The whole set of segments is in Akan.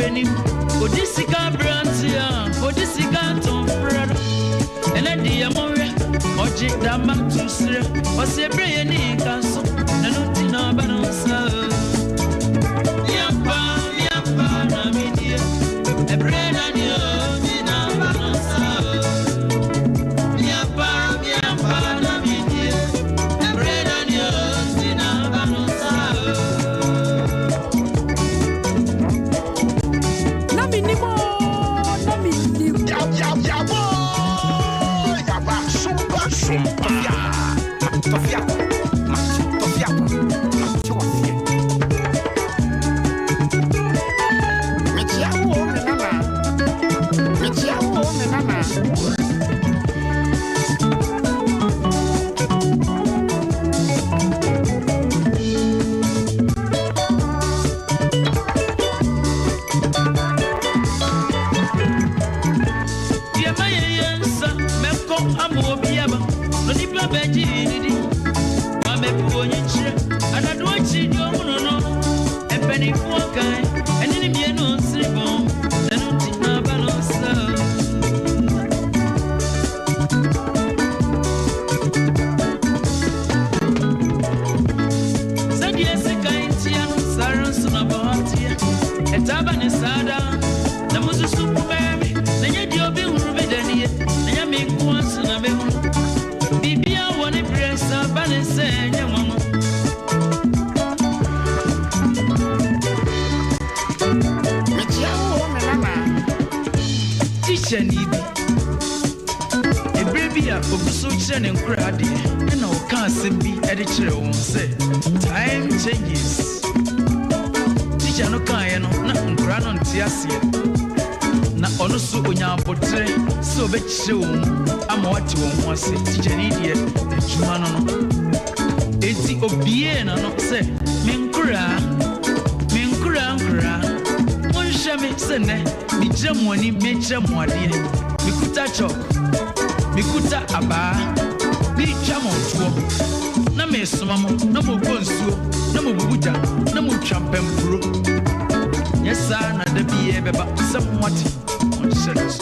penny. Odisica Brantia, Odisica Tom Fred, and a dear Moria, Oji Dama to Sir, was a brain in Castle, and not in our Banonsa. Yampa, Namidia, a brain and you in our Banonsa. Yampa, Namidia, a brain and you in our Banonsa. Sompa, Tofia, And crowd, and all can't be editor won't say time changes. Teacher no kind, nothing grand on Tiasia. Not also on your portrait, so bet show I'm what you want to say. Teacher idiot, that you know. It's the Obiena, not say, Minkura, one shammy send me jam when he made jam one day. We could touch up. Mikuta aba bi twamo tuo na me somamo na mo bonsuo na mo bubuja na mo twampempro yesa na da biye beba somewhat on shadows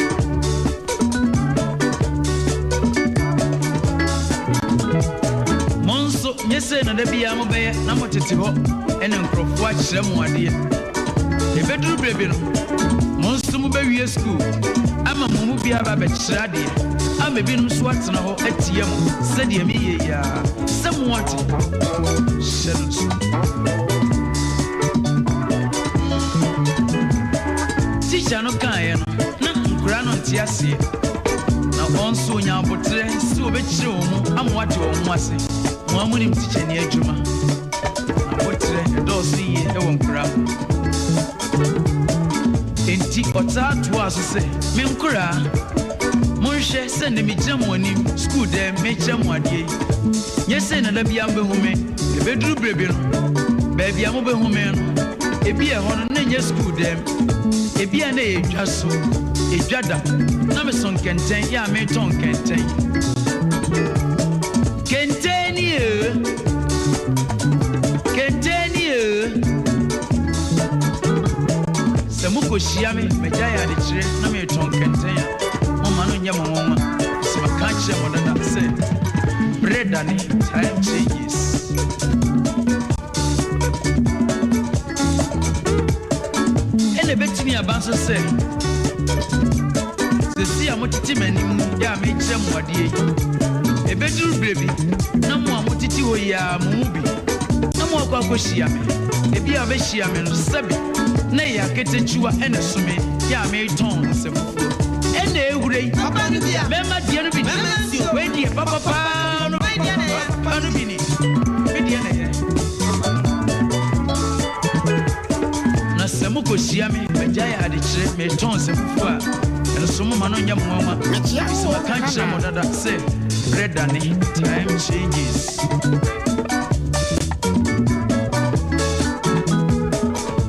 monso yesa na da biya mo be na mo tete ho ene nkrofo a kyerɛ mo ade e beduru brebe no monso mo be wie school ama mo mu bia ba be kyerɛ ade I'm a bit swat na ho atiem said ye me ya somewhat shadows teacher no kan na nkura no ntiase na onso nya abotre si obekire wo mu amwate wo mu ase mo amunim teacher ni adwuma abotre do si ye e wo nkura enti ota to aso se me nkura Monshe send me jam on him, school them, make jam one day. Yes, and a be amber woman, a bedroom baby, baby, I'm over woman. A be a honor, yes, school them. A be an age, just so. A jada, Namason can take, ya, may tongue can take. Can you? Samuko Shiami, Medaya, the chair, Namaton can take. Mama, so I can't share what I said. Bread and time changes. And a bit to me about to say, the sea I'm to Tim and ya made them what ye. A bedroom baby, no more Motiti, ya movie. No more Quacoshia, a beer of a Shiaman, Sabi. Nay, I get it you and a summit, ya made tongues. Papa, Mamma, dear, wait, dear, Papa, no, Panubini, Nasamuko Siami, Majaya had it, made tons of four, and some man on your mama, so I can't say what that said. Bread and time changes.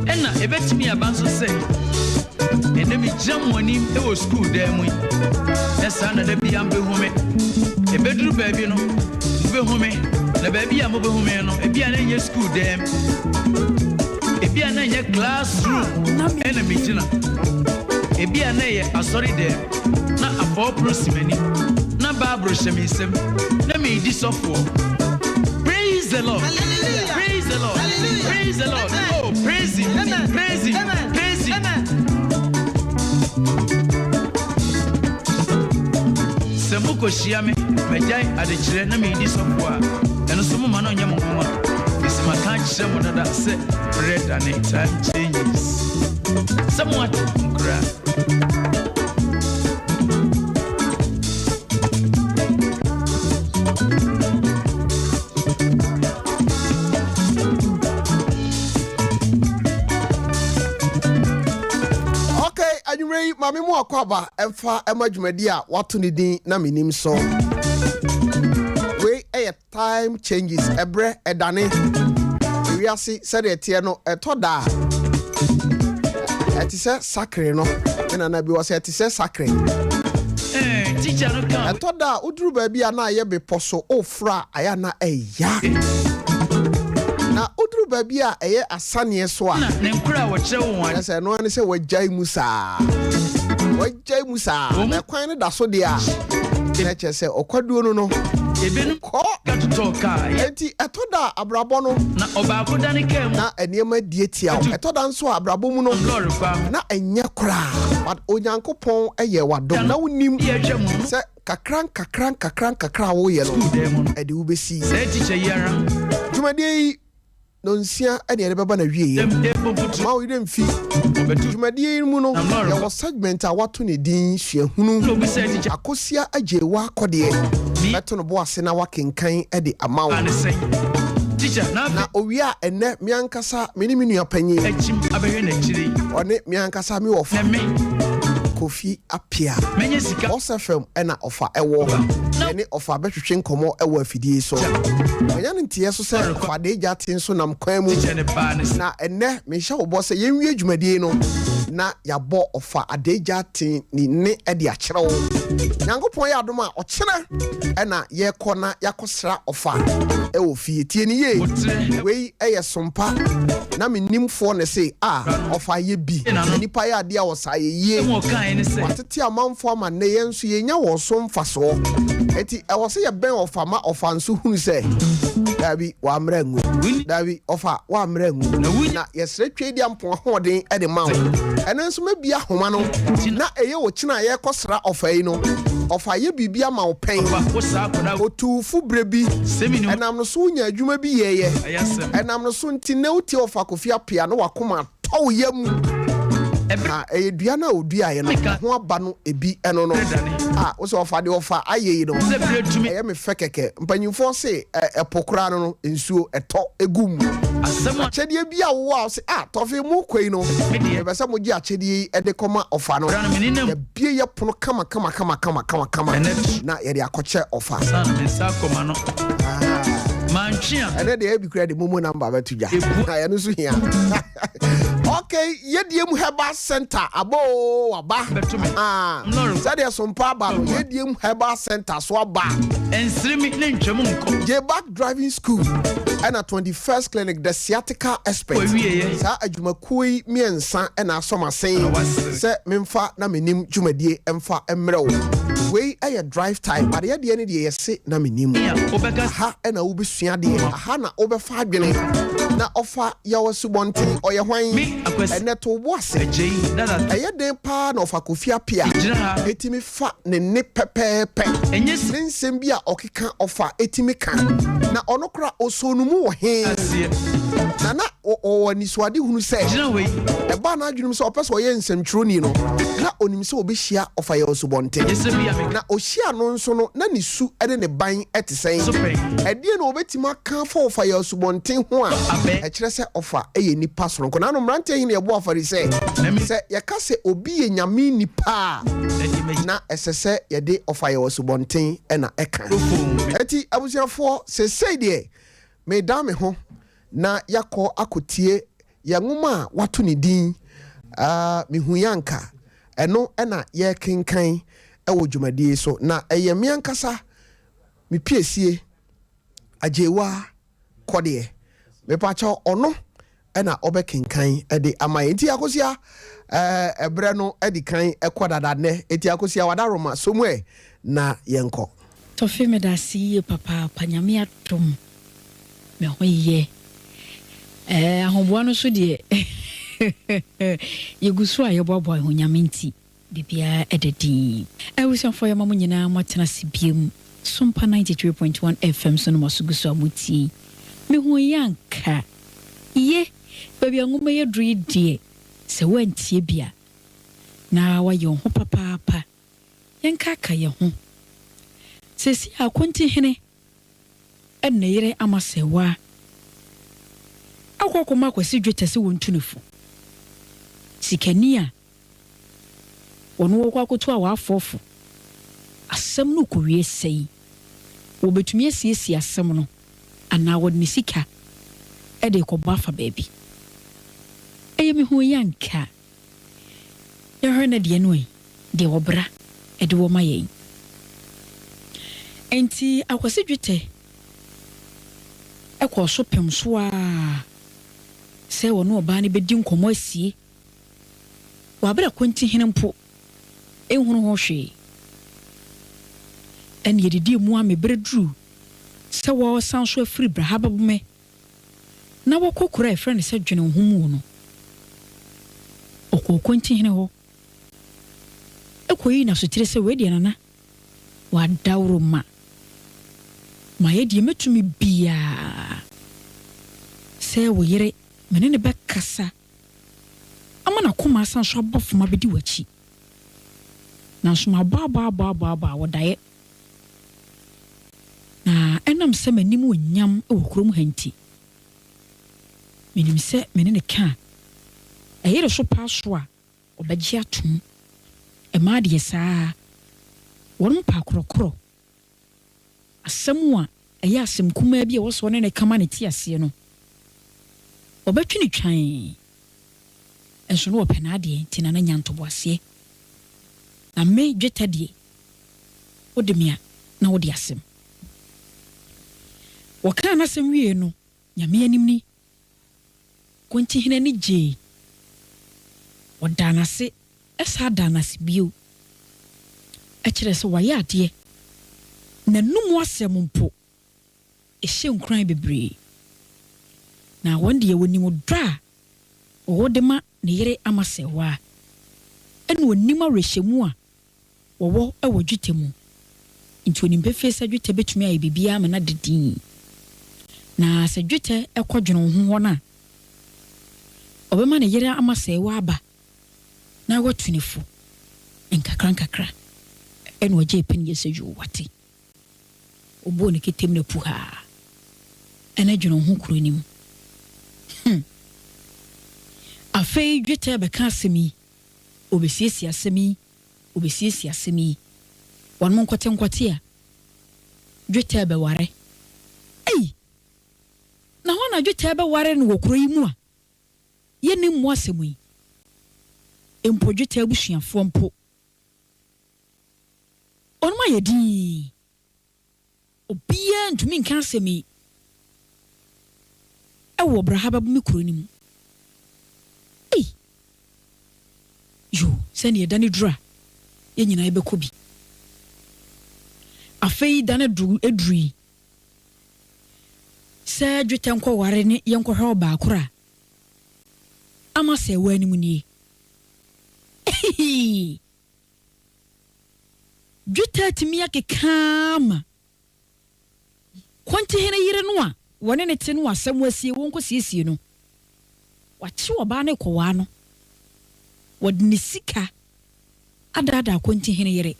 And now, a bet me about to say. And then we jam on him, it was school damn we. That's another be amber home. A bedroom baby, no, move home. The baby, I'm over home, a be an school damn. ebi ana ye classroom enemy jina ebi ana ye asori there na afọ prosimani na babro shemisem na me di sofo. Praise the Lord. Hallelujah. Praise the Lord. Hallelujah. Praise the Lord. Amen. Oh, praise him. Amen. Praise him. Amen. Praise him. Amen. Semuko shiame mejai adechire na me di sofo a eno so mo ma na onyam nwa isi maka chire mo dada se bread and time changes somewhat nkra. Mami mo akwaba emfa emadwumadi a wato ne din na menim so we time changes ebre edane wiase said etie no etoda etise sakre no na na bi wo se etise sakre teacher no kan etoda uduru ba bia na ye beposo ofra aya na eya na uduru ba bia eye asane so a na nkura wo kire wo an ese no ane se wajai musa wajai musa na kwan ne da so de a na che se okwaduo no no ebenu ko gatuto kai enti etoda abrabo no na obaako dane kam na eniema dietia etoda nso abrabo mu no na enye kra but onyankopon eye wadom na wonim se kakran wo ye no ede wo besi se teacher yara dwumade no nsia ene ede beba na wieye ma wo dem fi dwumade mu no ye wo segment a wato ne din hwehunu akosia ajewa akode meto no bo ase na wakenkan ede amawo teacher na owia ene miankasa meniminu apanyi achim abehwe na chiri one miankasa mi wofa Kofi apia menye sika osefem ena ofa ewo ene ofa betwetwe nkomo ewo afidie so enya ntie so se fa de jatin so nam kwan mu na ene me hye wo se yenwie dwumadie no na yabo ofa adejatin ni ne ede akyerewo nyankopon ya adom a okere ena ye kona yakosra ofa ewo fie tie ni ye wei eye sompa na menimfo ne se ofa ye bi nipa ya ade a wosa ye watete amanfo ama ne yenso yenya wo so mfaso eti ewo se ye ben ofa ma ofa nso hunu se dabi wa mra ngu dabi ofa wa mra ngu na yesre twedi ampo hoden e de mawo ene nso mabia homa no na eye wo kina ye kosra ofa yi no ofa ye bibia ma wo pen otufu brebi enam no so nya adwuma bi yeye enam no so nti na uti ofa kofia pia no wakoma tow yam dua na odua ye no ho aba no ebi eno no wo so ofa de ofa aye no eye me fekeke mpanyimfo se epokura no nsuo eto egum achedie bia wo a se tofe mu kwei no e be se mo gi achedie e de koma ofa no e bie ye pono kama na ye de akoche ofa manchia ene de e bi kura de momo number batuja na ye no so hia okay yediem herbal center abo waba said Sompa ba yediem herbal center so aba ensrimi ne ntwem nko J-Back driving school and a 21st clinic the sciatica expert sa adwumakoi miensa and asoma saying say memfa na menim dwumadie emfa emrew we aye drive time but ye de ne de yese na menim ha na wo besua de ha na wo befa adwene na ofa ya wasubonti oye hwan ene to bo ase eye den pa na ofa kofia pia etimi fa ne pepepe enye nsem bia okeka ofa etimi kan na onokra osonumu wo he na o niswade hunu se e ba na adwunum se opese oye nsentwroni no na onim se obehia ofa ya wasubonti na ohia no nso no na nisu ede ne ban etesen edie na obetima kan fa ofa ya wasubonti ho a e kire se ofa eye nipa so nko na no mrante hin ye bo afari se ye ka se obi ye nyame nipa na esese ye de ofa ya wasubonti e na eka eti abusiafo se sei de me da me ho na yakọ akotie ya nwoma wato ne din mihuyanka eno na ye kenkan ewo dwumadie so na eye miankasa mepiesie ajewa kode me pacha ono ɛna ɔbɛkenkan ɛde ama yɛn nti akosia ɛbrɛ no ɛde kan ɛkɔ dadadne eti akosia wadaroma somwe na yɛnkɔ tofi me da si papa panyame atom me hoye ahoboa no so de yegusu a yeboabo ahonyame nti bibia ededin ewusanfo ya mamu nyina motena sibiem Sompa 93.1 FM so no masugusu amuti me hoye anka ye baby anguma ye dri die se wantie bia na wa ye ho papa yenka ka ye ho sesi akonti hene enne yire amasewa akokoma kwasi dwetese wontunefo sikania wono wo kwakoto a wafofo asem no kowie sei wo betumi asiesie asem no ana wo ne sika ede ko bafa baby eyemi hu yanka ye hwana de no de wobra ede wo mayen enti akwasi dwete ekọ so pem so a se wono oba ne bedi nkomo asie wabra konti hene mpo ehunu ho hwe en yedidi mu amebredru se wo san so afiri brahababme na wo kokura efrene se dwene ho mu no okokonti hene ho ekoyi na so tire se we de nana wa dawro ma yedi metumi bia se wo yire menene bekasa amana koma san so abofuma bedi wachi na so ma ba wodaye na enam se manim onyam e wokrom hanti menim se menene ka ayere so paso a obagye atom e ma de saa won pa korokoro asem a eya asem kuma bi e wo so ne kama ne ti ase no obetwi ne twan enso no opena de ntina na nyantobo ase na me dwetade odemia na wodi asem waka na asem wie no nyame anim ni konti hene ni je odanase esa danase bio akire se waye ade na numu asem mpo ehye nkran bebre na wonde ye wonim dra wodema ne yere amasewa enu onim arehyemu a wowo ewo dwetemu nti onim befesa dwete betumi aye bibia ma na dedin na se dwete ekodwono ho ho na obema ne yere amasewa aba na wotunefo nkakra enu oje pen yeseju wate obo ne ketem na puha ena dwono ho kuronim afei dwete be ka asemi obesiesi asemi wonmo nkote a dwete be ware na hona dwete be ware no wokuro yi mu a ye nim mo asemu yi empo dwete abusuafo mpo onma yedi obia ntumi nka asemi ewo brahaba bu mikuro nim yo sani edani dura ye nyina ebeko bi afei dane edri se dwete nko ware ne ye nko hwe oba akora ama se wani mu nie dwete timia kekama konti hene yire no a wone ne te no asem asie wonko siesie no wachi oba ne kowa no wadni sika adada konti hene yere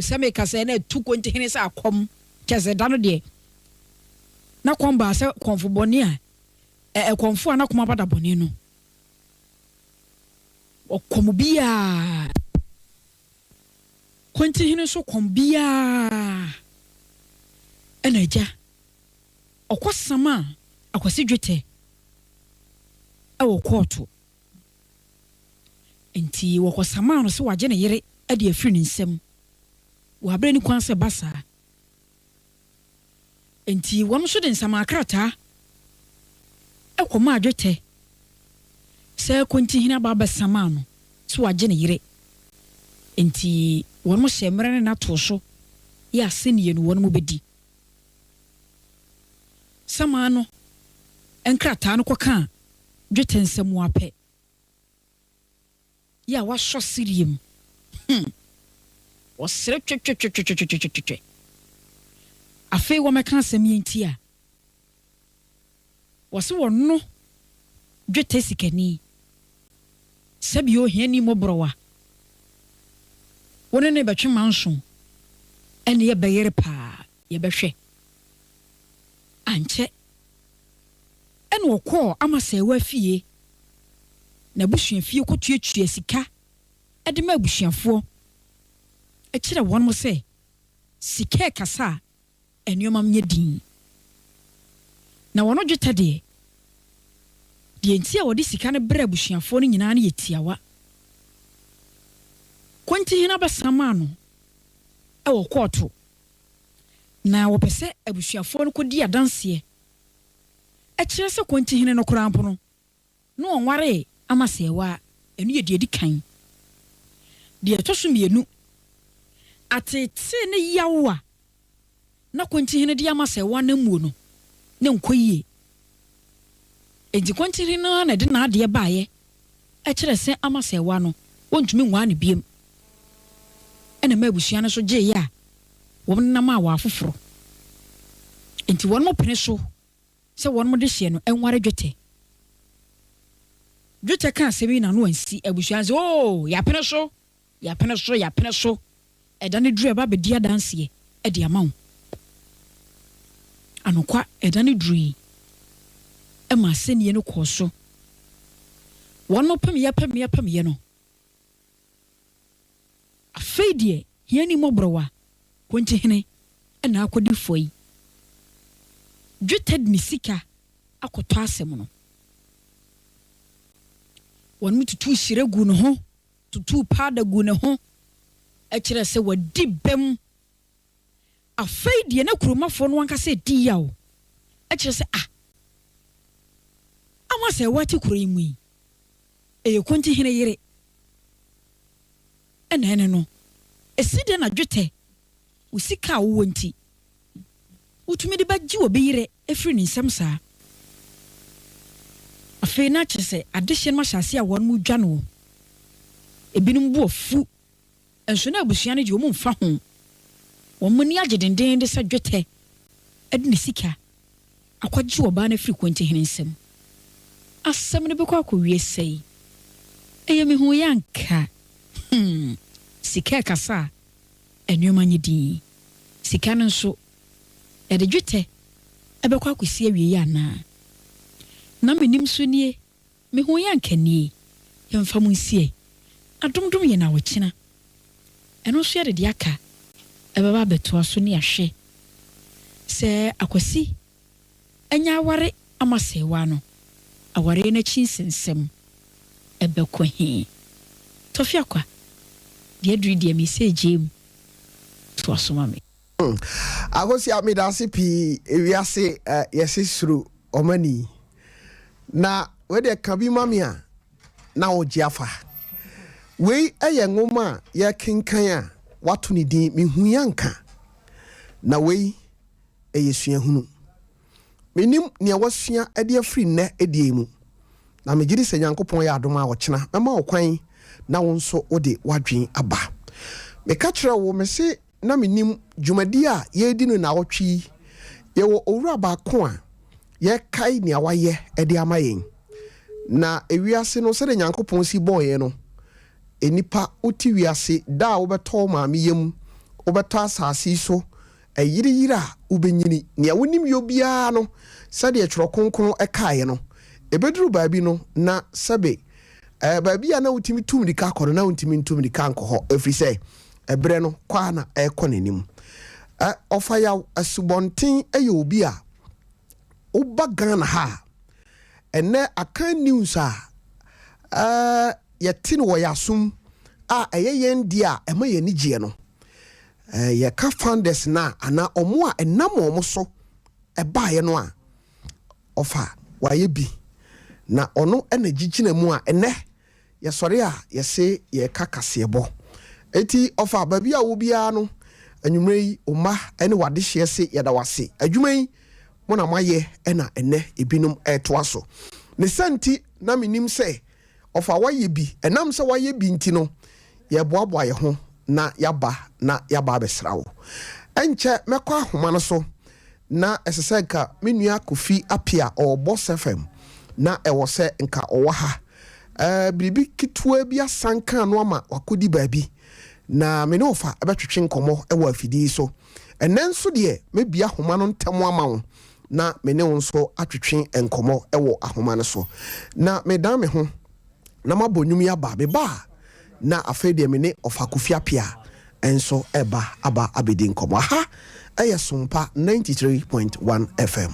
same ka se na tu konti hene sa akom kese dano de na komba se konfo boni a konfo na koma bada boni no okom bia konti hene so kom bia enaja okosama akwasi dwete kotu enti wokosama no se waje ne yere ade afiri ne nsem wa bre ni kwan se basa enti won so de nsama akrata ekoma adwete se konti hina baba sama no so wagye ne yire enti won mo hyemre ne nato so ya senie no won mo bedi sama no enkrata no kwaka dwete nsem wape ya washo siriem wasre twetwetwetwetwetwetwe afei wo meka asem yenti a wase wonno dwete sikani sabio hiani mobrowa wone ne betwe manso ene ye beyere pa ye behwe anche ene wokọ amasewa fie na busuan fie kotuatua sika ede ma busuafo e kire won mo se sika kasa enioma mnya din na wono dweta de ntia wodi sika ne bra busuafo no nyina na yetiawa kwanti hina basama no e wo koto na wo pese abusuafo no kodi adanse e kire se kwanti hina no korampo no onware amasewa enu ye de kan de etoso mienu atete ne yawa na kwanti hina de amasewa na muo no ne nkoyie enti kwanti hina na de na ade baaye e kire se amasewa no wontumi nwa ne biem ena mabusua no so gye ya won nam a wafoforo enti won mo pene so se won mo de hye no enware dwete kan semi na no ansi abusua ze ya pene so eda ne dru eba be dia danse e de amawo anokwa eda ne dru e ma senie no kɔ so won mo pem ye no afeidie hiani mobrowa kwanti hene ena akodi foi dwetted ni sika akoto asem no won mututu hire gu no ho tutu pada gu ne ho e kire se wadi bem afeidie na kuromafo no anka se di yawo e kire se ama se wati kuro yimu e kwanti hene yire ene no eside na dwete usika wo nti utumi de bagye obeyire efri ni nsem saa afei na kyese adehye ma hyase a won mu dwa no ebinum bu ofu enso na abusua ne de wo mfa ho won mu ni agedenden de sa dwete ade ne sika akwaji oba na fri kwanti hene nsem asem ne bekwa akɔwie sei eye me hu yanka sika kasa enyoma nyidi sika nso e de dwete ebekwa akosi awie ya na menim so nie me hu yanka nie yemfa mu nsie adomdom ye na wokyina eno so ye de aka ebeba beto aso ne ahwe se akosi enya aware amasewa no aware na chinsensem ebekwa hi tofia kwa de adri de message to asoma me agosi amidase pi ewiase yesisuru omani na we de kabi mamia na ojiafa we eye ngoma ya kenkan a watu ni din mehu yanka na we eyesua hunu menim ne wasua ade afri nne ade mu na megiri se Nyankopon ya adom a wokyena mema okwan na wonso ode wadwen aba meka kire wo mese na menim dwumadi a yedi no na wotwi ye wo owura ba ko a ye kai ne awaye ede amayen na ewiase no se de Nyankopon si boye no enipa oti wiase da wobeto maame yem wobeto asase so yira ubenyini ne wonim yobia no se de tworo konkon ekaye no ebeduru baabi no na sabe baabi a na wutimi tumdika kono na wutimi tumdika anko efri se ebre no kwa na ekonenim ofa ya asubonten eye obi a Ghana ha ene akan news a yetin wo yasum a eyeyen dia ema ye nigye no ye ka founders na ana omo a enam omo so ebaaye no a ofa waye bi na ono ena gigina mu a ene yesori a yese ye kakasebo eti ofa babi a wo bia no anwumre yi oma ene wade hye se yeda wase adwuma yi mo na maye ena ene ebinum etoa so ne santi na minim se ofa waye bi enam se waye bi nti no ye boaboa ye ho na yaba abesrawo enche mekọ ahoma no so na esese nka menua Kofi Apia o Boss FM na ewo se nka owo ha biribi kitwa bi asanka no ama wakodi baabi na me no fa abetwetwe nkomo ewo afidi so enenso de mebia ahoma no ntamo ama wo na me ne wonso atwetwe nkomo ewo ahoma no so na me dan me ho na mabonwum ya ba be ba na afede me ne ofa Kofi Apia enso eba aba abedi nkomo ha eye Sompa 93.1 FM.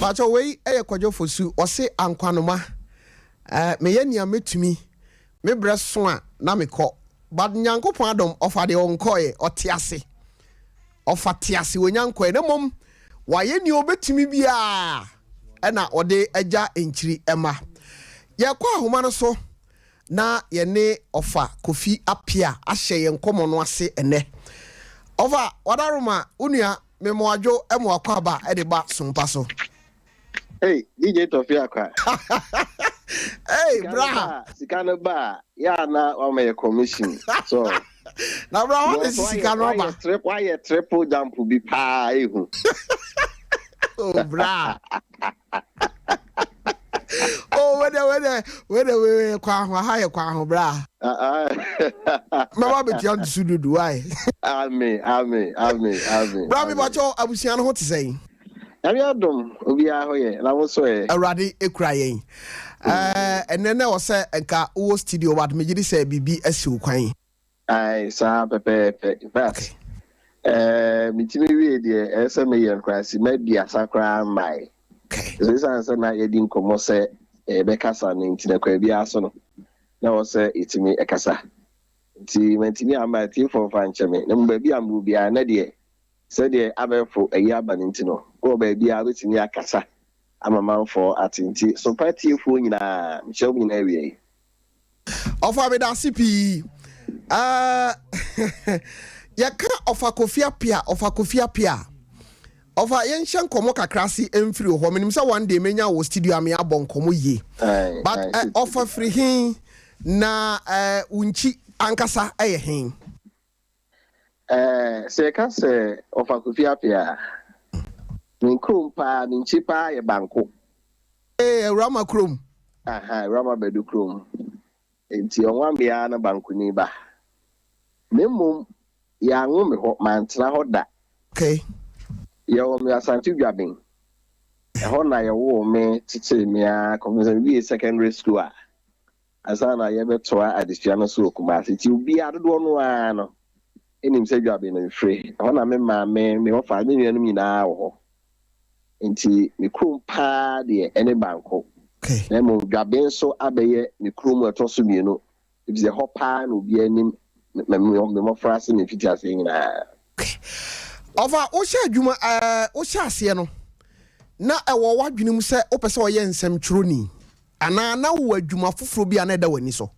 Bacho we eye kwadwo fosu ose ankwanoma me ye nia metumi me breso a na mekọ bad nyankopon adom ofa de onkoe otiase ofa tiase onyankoe ne mom waye ni obetumi bia na ode agya enchiri ema Yakwa ahoma no so na yene ofa Kofi Apia ahye yen komo no ase ene. Ofa wadaruma unua memoadwo emo akwaba e de ba Sompa so. Hey, DJ Tofia kwa. Hey, bra. Sikana ba. Ya na o me commission. So. Na bra, what is sikana ba? Why triple jump bi pa ehu. Oh, bra. Oh, whether kwa higher kwa bra. Mama bet you sududu why? Amen. Bra me bacho abusiano ho say. Abiadom obi ahoye na wo so e. Awrade ekura yen. Enene wo se enka wo studio wat me gidi say bibi asiw kwan. Ai sa pepe. But mitimi wie de ese me yen kwasi media sakra mai. Okay. This answer na yedi nkomo se be kasa ne ntina kwa bia so no. Na wo se itimi ekasa. Ti mentimi amba ti for fancheme. Na mba bia mbu bia na de se de abefo eyi aba ne ntino. Go ba bia betimi akasa. Amamanfo atinti. So party fo nyina mchew nyina wie. Ofa be da CP. Yaka ofa Kofi Apia. Ofa yenshan komo kakrasi emfiri ho menim say one day menya wo studio am ya bon komo ye. But ofa free hin na unchi ankasa eye hin. Se ka se ofa Kofi Apia. Min krum pa min chipa ye banko. Rama krum. Aha, Rama bedu krum. Enti onwa bia na banko ni ba. Memum ya ngome ho mantra ho da. Okay. Yo me asanti dwabin. Ho na ye wo me tete me a community we secondary school a. Asana ye betoa adesua no so Kumasi ti obi adodo no a no. Enim se dwabin no free. Ho na me ma me ho fa me nuanum nyina wo. Enti me krum pa de ene banko. Okay. Na mo dwabin so abeye me krum etoso mienu. It ho pa no obi anim me mo frase me fiti ase nyina. Okay. Ova o sha adwuma o sha ase no na ewo wadwene mu se o pese o ye nsem twroni ana na wo adwuma foforo bi ana da wani so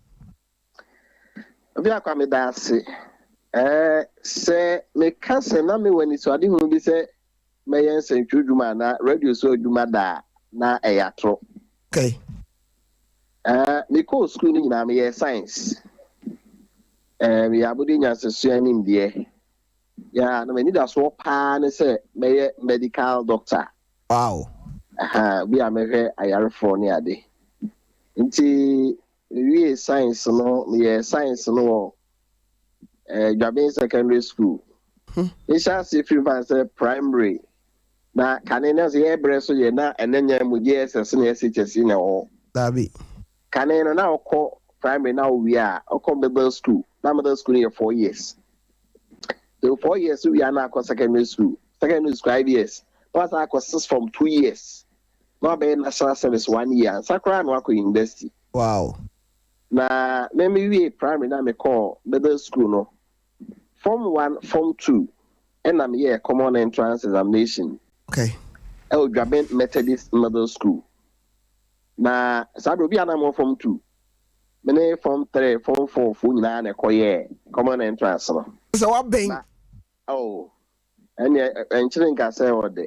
obi akwa me da ase se me kase na me wani so ade hu bi se me ye nsem twrudwuma na radio so adwuma da na eyatro. Okay. Me ko school ni na me ye science me abudi nyansesu anim de. Yeah, no, me need a swap pan say me medical doctor. Wow. We are me ayare for ni ade. Nti we science no, me science no. Jabin secondary school. We shall see free say primary. Na kanena say ebre so ye na enenya mu JSS na SHS na ho. Dabi. Kanena na okọ primary na we are okọ middle school. Na middle school here 4 years. So 4 years we are now secondary school. Secondary school 5 years. Plus I courses from 2 years. Now be national service 1 year. Sakra no akọ university. Wow. Na maybe we primary na me call middle school no. Form 1, form 2. And I'm here common entrance examination. Okay. Dwabin Methodist middle school. Na sabro bi ana mo form 2. Mene form 3, form 4 fu nyina na koye common entrance no. So what bang? Oh, and enchilling can say what day.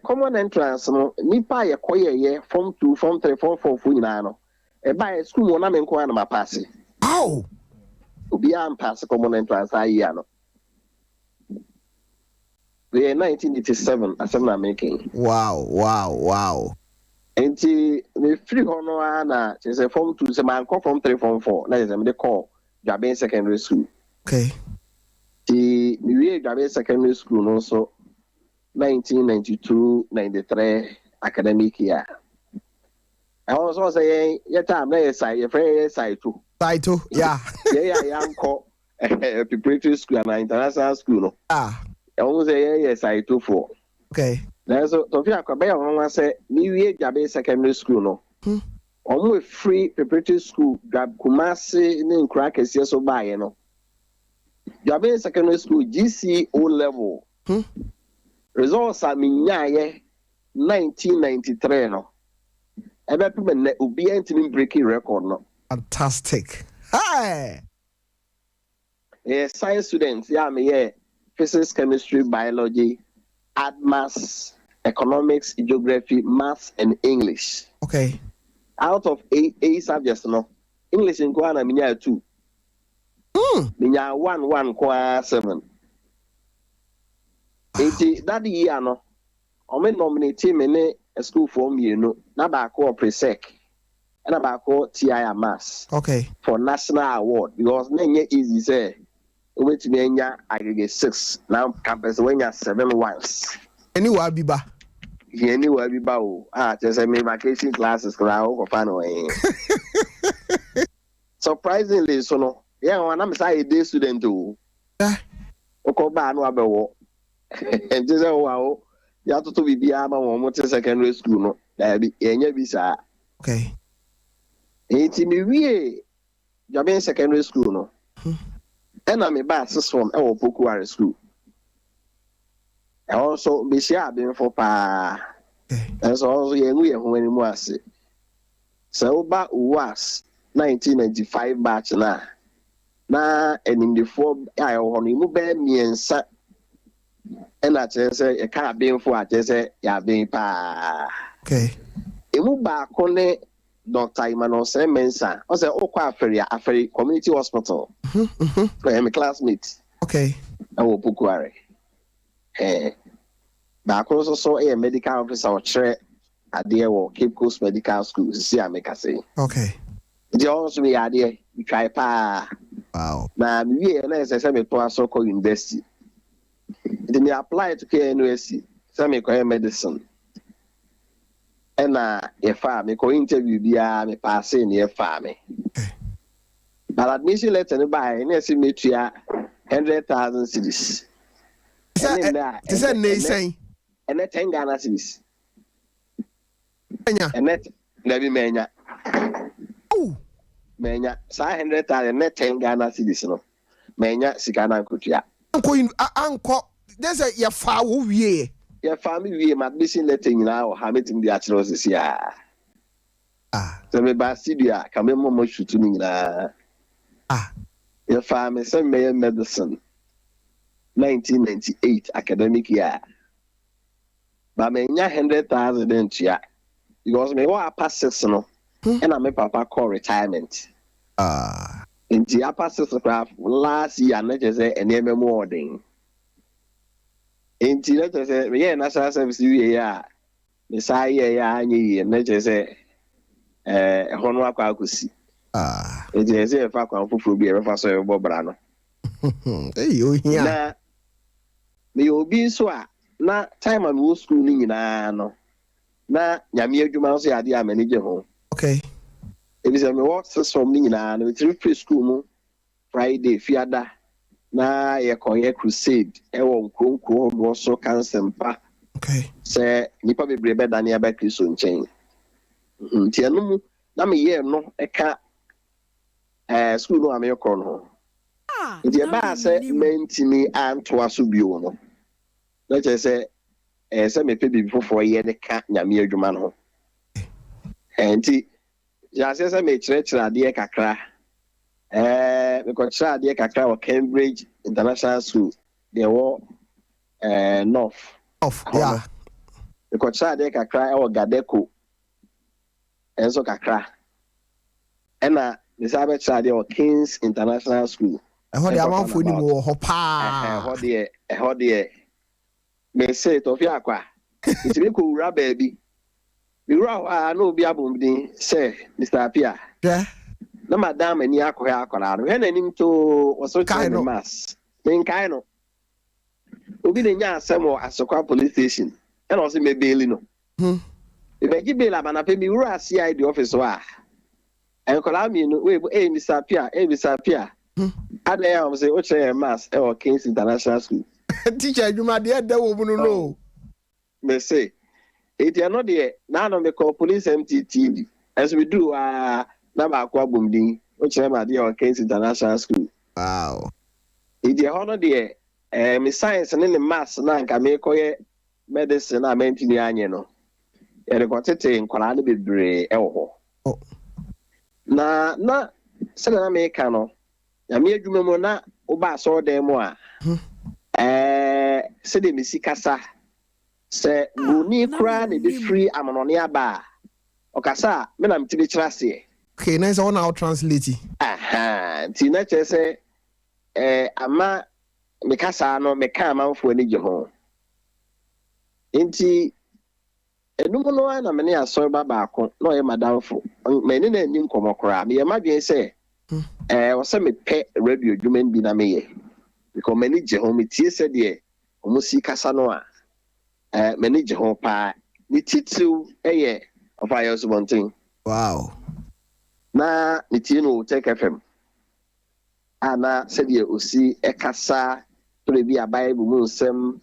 Common entrance, no, nipa ye koye ye, form 2, form 3, form 4, funano. A by school, one am inquiring my passy. Oh, Ubi am pass common entrance, I yano. We are 1987, as I'm making. Wow. And the free honor, is a form 2, some man call form 3, form 4, that is a call. Jabin secondary school. Okay. The we Jabin secondary school also 1992-93 academic year. I was also saying your time na side your friend side too. Side too. Yeah. Yeah, call preparatory school and international school no. Ah. I was say side too for. Okay. Na so to fia kwa be on say me we Jabin secondary school no. Omo free preparatory school grab Kumasi ne nkura kese so baaye no. Jabin secondary school GC O level. Results are minyaye 1993 no. ebe pe me obi antimi breaking record no. Fantastic. Hi. Science students, yeah, me physics, chemistry, biology, art, maths, economics, geography, maths, and English. Okay. Out of eight subjects, no, English in Kwana minya 2. Minya 1 7. That year, no, I mean nominate me a school for me, no, na ba ko pre-sec, and ba ko TI maths. Okay. For national award because nenye easy say. Which mean aggregate 6 now campus when you 7 wives. Anywhere biba. Anywhere biba. Just me vacation classes for fun away. Surprisingly, so no. Yeah, when I'm say a day student too. Yeah. Oko ba no abewo. And just wow. You have to be biama or secondary school no. There be enya bisa. Okay. It's me we. Jabe secondary school no. And I'm a bass from our Pokuari school. I also be sure been for pa. That's also young when it was. So back was 1995 batch now. Now and in the form I only move me and sat. And I just say a car being for I just say ya being pa. Okay. It move back on it. Dr. Imano Mensa, I said, oh, Afri Community Hospital. I'm a classmate. Okay. I will Pukuari. But I also saw a medical officer or chair at the Cape Coast Medical School. See, I make a say. Okay. The also me idea, we try pa. Wow. Now, we are as I said, to Soko University. Then I apply to KNUSC, some medicine. And if I me go interview bia me pass in if I me. But admission letter no buy any estimate 100,000 cedis. Is that saying? And that 10 Ghana cedis. Menya. And that never menya. Oh. Menya. Sa 100,000 net 10 Ghana cedis no. Menya sikana kutia. Uncle, there's a ya fa wo wie. Your family we admission letter now or have it in the atroces here. So me basidia come more shooting your family some medicine 1998 academic year. But me 100,000 then chia because me what pass 6 no and I make papa call retirement. In the upper 6 last year not just say any more thing. Inti let us say yeah national service ya me say ya anyi na je say hono akwa akosi je say fa kwa fufuru bi e fa so e bo bra no ohia na me obi so a na time am wo school ni nyina no na nyame adwuma so ya de amanage ho okay e bi say me work from ni nyina no three school mu Friday fiada na ye koye crusade e won kronkro no so kan Sompa okay se nipa bebrebe dan ya ba Kristo nchen nti anu na me ye no e ka school no ame ko no nti e ba se mentimi anto aso bio no na che se se me pe bi fofo ye de ka nyame adwuma no nti ya se me kire ade kakra because they kakra Cambridge International School they were north yeah because they kakra or Gadeko and so kakra and the Sabbath child or King's International School how the amount for him hopa how the me say to fi akwa it be ko ura baby we ura no bi abomdin say Mr. Apia yeah na madam ani akoya akwara no he nanim to oso kind mass den kai no obi na nya asem o Asokwa police station e na o se me bail no e be gi bail abana pe mi wura CID office wa en kola mi no we Mr. Pia ada ya o se o chere mass e o King's International School teacher adwuma de da wo mu no me say it ya no de na no me call police MTTV as we do na ba kwa bumdin o chere ma de o King's International School wow it ya hono de me science ne maths na nka me koye medicine na mentini anye no yɛde kɔtete nkwaraa no bebree ɛwɔ hɔ. Na sɛdeɛ na meka no nyame adwuma mu na woba asɔredan mu a sɛdeɛ mesi kasa sɛ buroni koraa na ɛbɛfiri amanɔne aba a ɔkasa a me na metumi kyerɛ aseɛ. Okay, nice one now translate. Nti na kyerɛ sɛ ama mekasa no meka amanfoɔ ani gye ho. Nti enum no na me ne asɔre ba baako na ɔyɛ madamfo me ne na ani nkɔmmɔ koraa me yɛ madwen sɛ wɔsɛ mepɛ radio dwuma bi na meyɛ because m'ani gye ho metie sɛdeɛ ɔmo si kasa no a m'ani gye ho paa ne titiriw ɛyɛ ɔfa yɛ Subonten. Wow. Na metie no Tech FM ana sɛdeɛ osi ɛkasa tore bi abaye bu mu nsɛm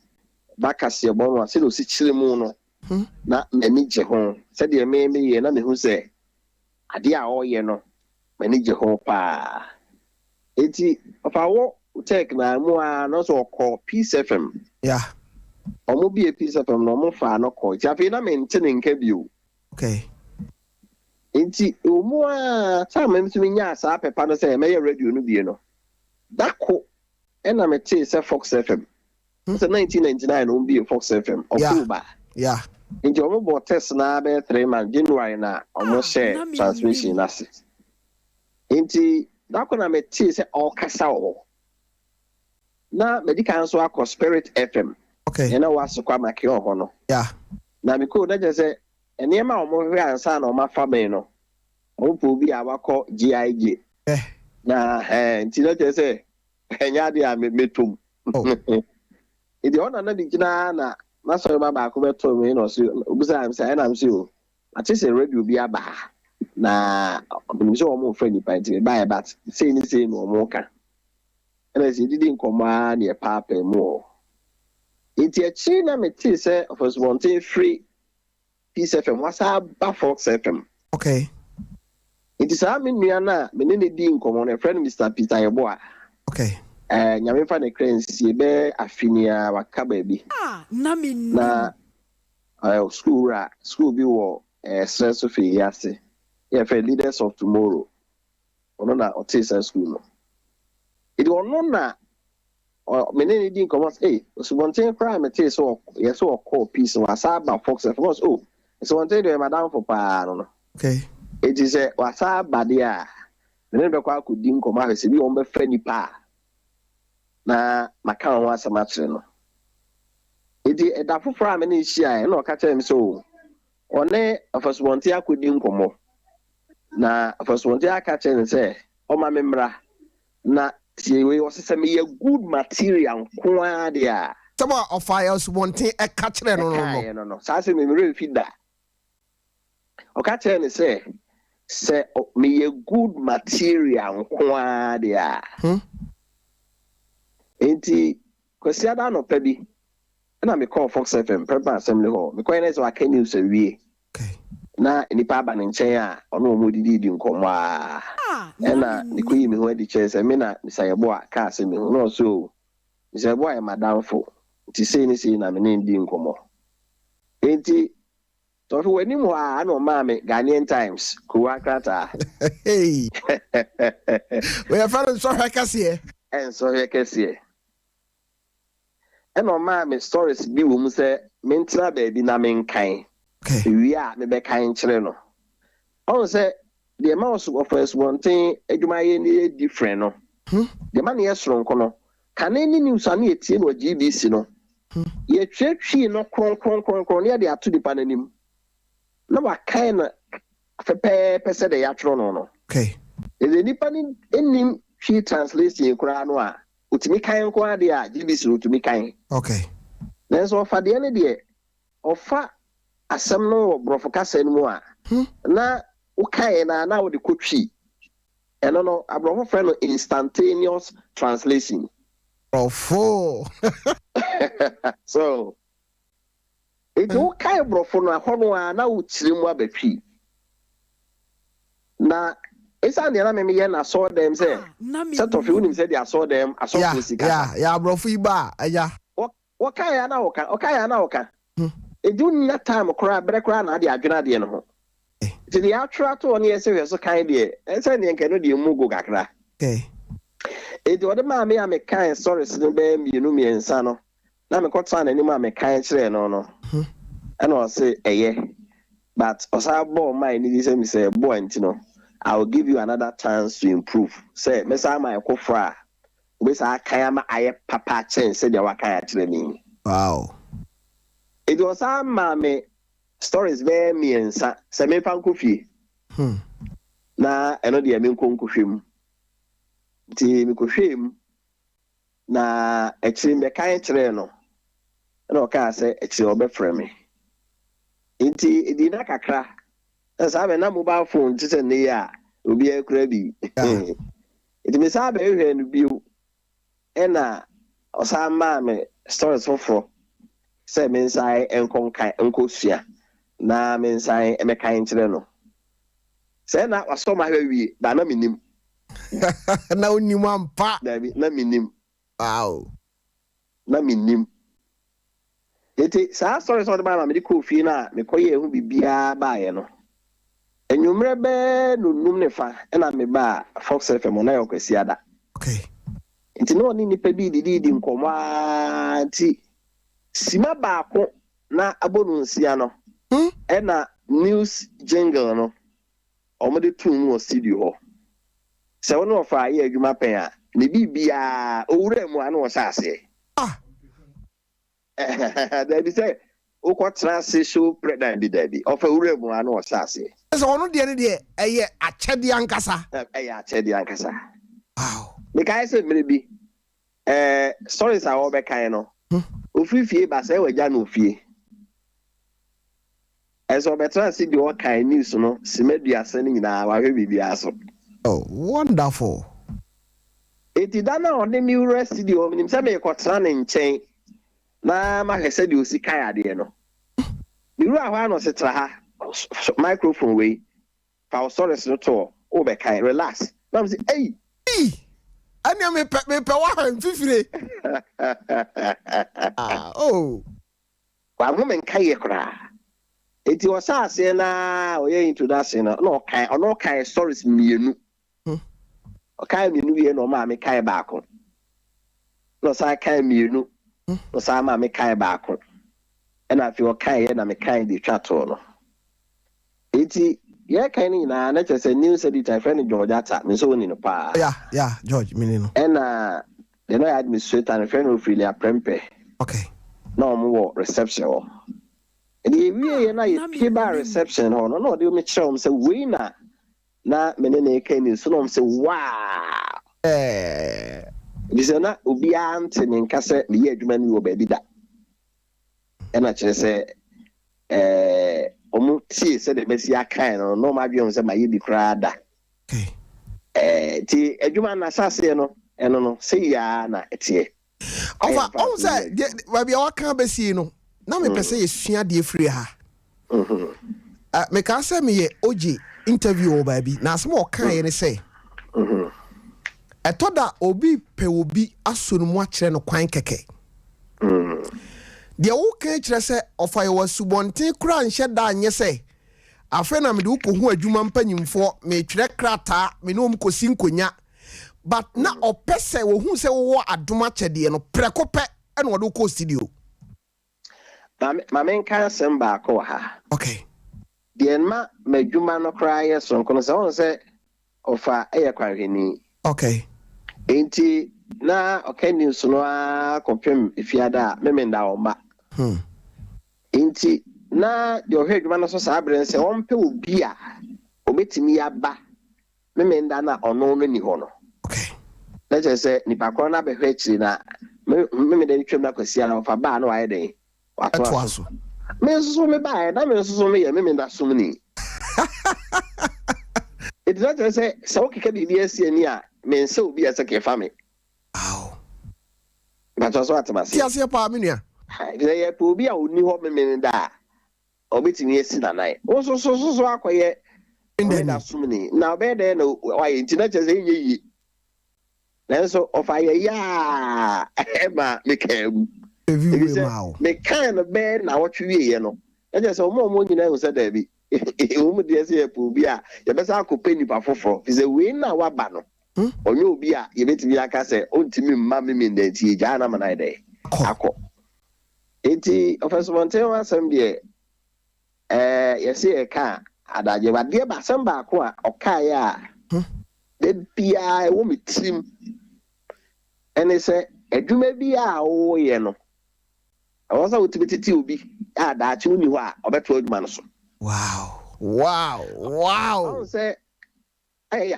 bakase bɔ no sɛdeɛ osi kyerɛ mu no na m'ani gye ho sɛdeɛ meyɛ na mehu sɛ adeɛ a ɔyɛ no m'ani gye ho paa. Enti ɔfa wɔ Tech na mu a no so ɔkɔ Peace FM. Yeah. Ɔmo bi Peace FM no ɔmo fa no kɔ nti afei na mente ne nka bio. Okay. Enti omu a time mtumi nya saa pepa no sɛ mɛyɛ radio no bie no dako ɛna mete sɛ Fox FM. Sɛ 1999 no bie Fox FM October. Yeah. Nti ɔmo bɔ test na bɛ 3 months January na ɔmo share transmission na se. Nti dako na mete sɛ ɔkasa wɔ. Na medical so akɔ Spirit FM. Okay. Ɛna wasokwa make hɔ no. Yeah. Na me ko na je sɛ enema ɔmo hwɛ ansa na ɔmo afa me no. Ɔmo po bi a wakɔ GIG. Na nti na je sɛ enya de a metum. Idi ona na di gina na masɔre ba ba ko beto me no so obusa am sɛ ɛna am sɛ o. Ate sɛ radio bi aba. Na ɔmo sɛ ɔmo frɛ ni pa nti ba but say no ɔmo ka. Ɛna sɛ didi nkɔmɔ a ne papa mu. Nti akyi na mete sɛ of Subonten free Peace FM wasa ba Fox FM. Okay. Nti saa me nua na me ne di nkɔmɔ no friend Mr. Peter Yeboa. Okay. Nyame fa ne krensie be afinia waka ba bi. Na school bi wɔ stress of yase. Yeah, for leaders of tomorrow. Ono na otisa school no. It ono na many didn't come out. Hey, Subonten crime it is so yes, so call peace was about Fox of course. Oh, so one day madam for pa. Okay. It is a wasa badia. The neighbor could dim come out, be on the friendly pa. Na Macan was a match. It is a dafu for many share, no catch him so. On a first one tea could dim come. Na first one tea catch and say, oh, my membra. Na we was say a good material kwa dia. Some of fires wanting a catch no. So I say me really feed that. O catch and say me a good material kwa dia. Enti kwesi ada no pa bi. Na me call Fox FM prepare assembly hall. Me kwene so aka news awie. Okay. Na nipa ba ne nkyɛn a ɔno mo didi nkɔmɔ a ɛna ne koyi me ho adi kyerɛ sɛ me na Misayebo a ka sɛ me ho no so Misayebo a madamfo nti sei na me ne ndi nkɔmɔ enti tɔfo wani mu a na ɔma me Ghanaian Times kuwa krata hey we are friends so hekase ɛna ɔma me stories bi wo mu sɛ me ntra baabi na me nkan. Okay. We are me kind children. On say the amount of first one thing, edwuma different no. The man yes strong no. Can any news ani etie no GBC no. Ye twe no kron near the to the panenim. No wa kind fe say the yatro no. Okay. Is any panin enim twe translation kura no a utimi kan kwa de a GBC utimi kan. Okay. Then so for the end there ofa asem no brofo kasa no a na ukae na wo de kotwi eno no abrofo friend no instantaneous translation brofo so it ukae brofo no ahono a na wo kyire mu abatwi na esa ne na me ye na saw them say set of you nim say they saw them aso sika yeah brofo iba aya wakae na woka do not time cry, but cry na the adrenal no. To the outro to on yes, so kind dear, and send the Kennedy Mugo Gakra. Okay. It was the mammy I make kind stories in the baby, you know me and Sano. Now me got son any mammy kind say no. And I'll say, yeah. But as I bought my needs and say, boy, you know, I will give you another chance to improve. Say, Miss Ama Kofra, which I can I papa change, said you were kind. Wow. It was our mammy stories very me and Sammy Pankofi. Na I know the Amin Konkushim. The Mikushim na a chim be kind treno. And okay, say it's your best friend me. It did not crack. As I have a mobile phone, just a near will be a crabby. It may have a view. And or some mammy stories for. Say means I and Uncle Sia. Na means I am a kind treno. Say that was so my baby, but no minim. No, you want pa. No minim. Wow. No minim. It is our stories on the man, medical fee now, Mikoye who be beer by no. And you remember no numnefa, and I may buy Fox FM on Iocasiada. Okay. It's no need to be the deed in Comati. Sima Bako na Abonunciano. And a news jingle no. Omade 2 more studio. So one of our year you mapea. Nibi bia owure mu anu osase. They say o transition president bi there bi. Of owure mu anu osase. So ono de ne de eye achede ankasa. Achede ankasa. Wow. Because say maybe stories are over kind no. Ofifie ba say waja no ofie. Eso betra see the what kind news no. Simedua sending na wa hwe bibia so. Oh, wonderful. It is done on the mirror studio. Him say me kwatran nchen. Na ma hwese de osi kan ade no. Miru ahwa no setra ha. Microphone we. Pa stories no to. O be kan relax. Na me say, "Hey, ani me pe wa han fifire." Oh. Wa mo men kan ye kra. It was say na oye introduction no kan stories mienu. Okay, mienu ye no ma me kan baako. No sa kan mienu. No sa ma me kan baako. And I feel okay na me kan di twato no. Iti ye kan ni na just a news editor friend George Atta me so ni no pa. Yeah, George minino. And the no administrator and friend of Filia Prempe. Okay. No more reception. The we na ye kiba reception no they me show say we na menene kan so no say wow. This na obi ante me nka say me ye adwuma ni oba bi da. E na kire say omu tie say the Messi akan no ma bi say ma ye bi kra da. Okay. Ti adwuma na sase no eno no say ya na etie. Ofa on say we be waka be si no. Na me pese ye sua de free ha. Me ka say me ye oji interview o baby. Na asem o kan ye ne say. Etoda obi pe obi asonu mu a kire no kwan keke. De wo kan kire say ofa ye wasubonten kura nhye da anye say. Afa na me de ko hu adwuma mpanyimfo me twere krata me no mkosi nkonya. But na opese wo hu say wo adoma kyede no prekope e no wo ko studio. My main cancer back or ha. Okay. The enma medjuma no cry so kono se on se ofa eyakwaheni. Okay. Enti na okay news no a confirm ifiada memenda omba. Enti na the ohedwuma no so sabre se on pe obi a obetimi aba memenda na ono no ni ho no. Okay. Let's just say nipa ko na be hwechi na memenda ni twem na kwasia na ofa ba na wa yeden. Atwaso. Me so me buy, na me so me ye me da sum ni. It is not to say so keke BBS ni a me se obi ase ke fa me. Wow. But also at ma se. Ti ase pa me nua. Dey ye po obi a oni ho me da. Obetimi esi na nai. O so akoye me da sum ni. Na be dey no why internet say ye. Na so of aye ya e ma me kam. me kind of bad now what you know. I just saw more you know said Debbie. Woman dear say Pubia, the best I could pay you for. Is a win now what banner. Or you be a you bet me like I say, on to me, mammy mean that tea, Jana man I day. Ako. 80 of us one tell us some dear. You see a car, and I give a dear by some back or kaya. Then P.I. woman team. And they say, do maybe oh, you know. I was out to be to be that you knew or better old man. Wow. Say, hey,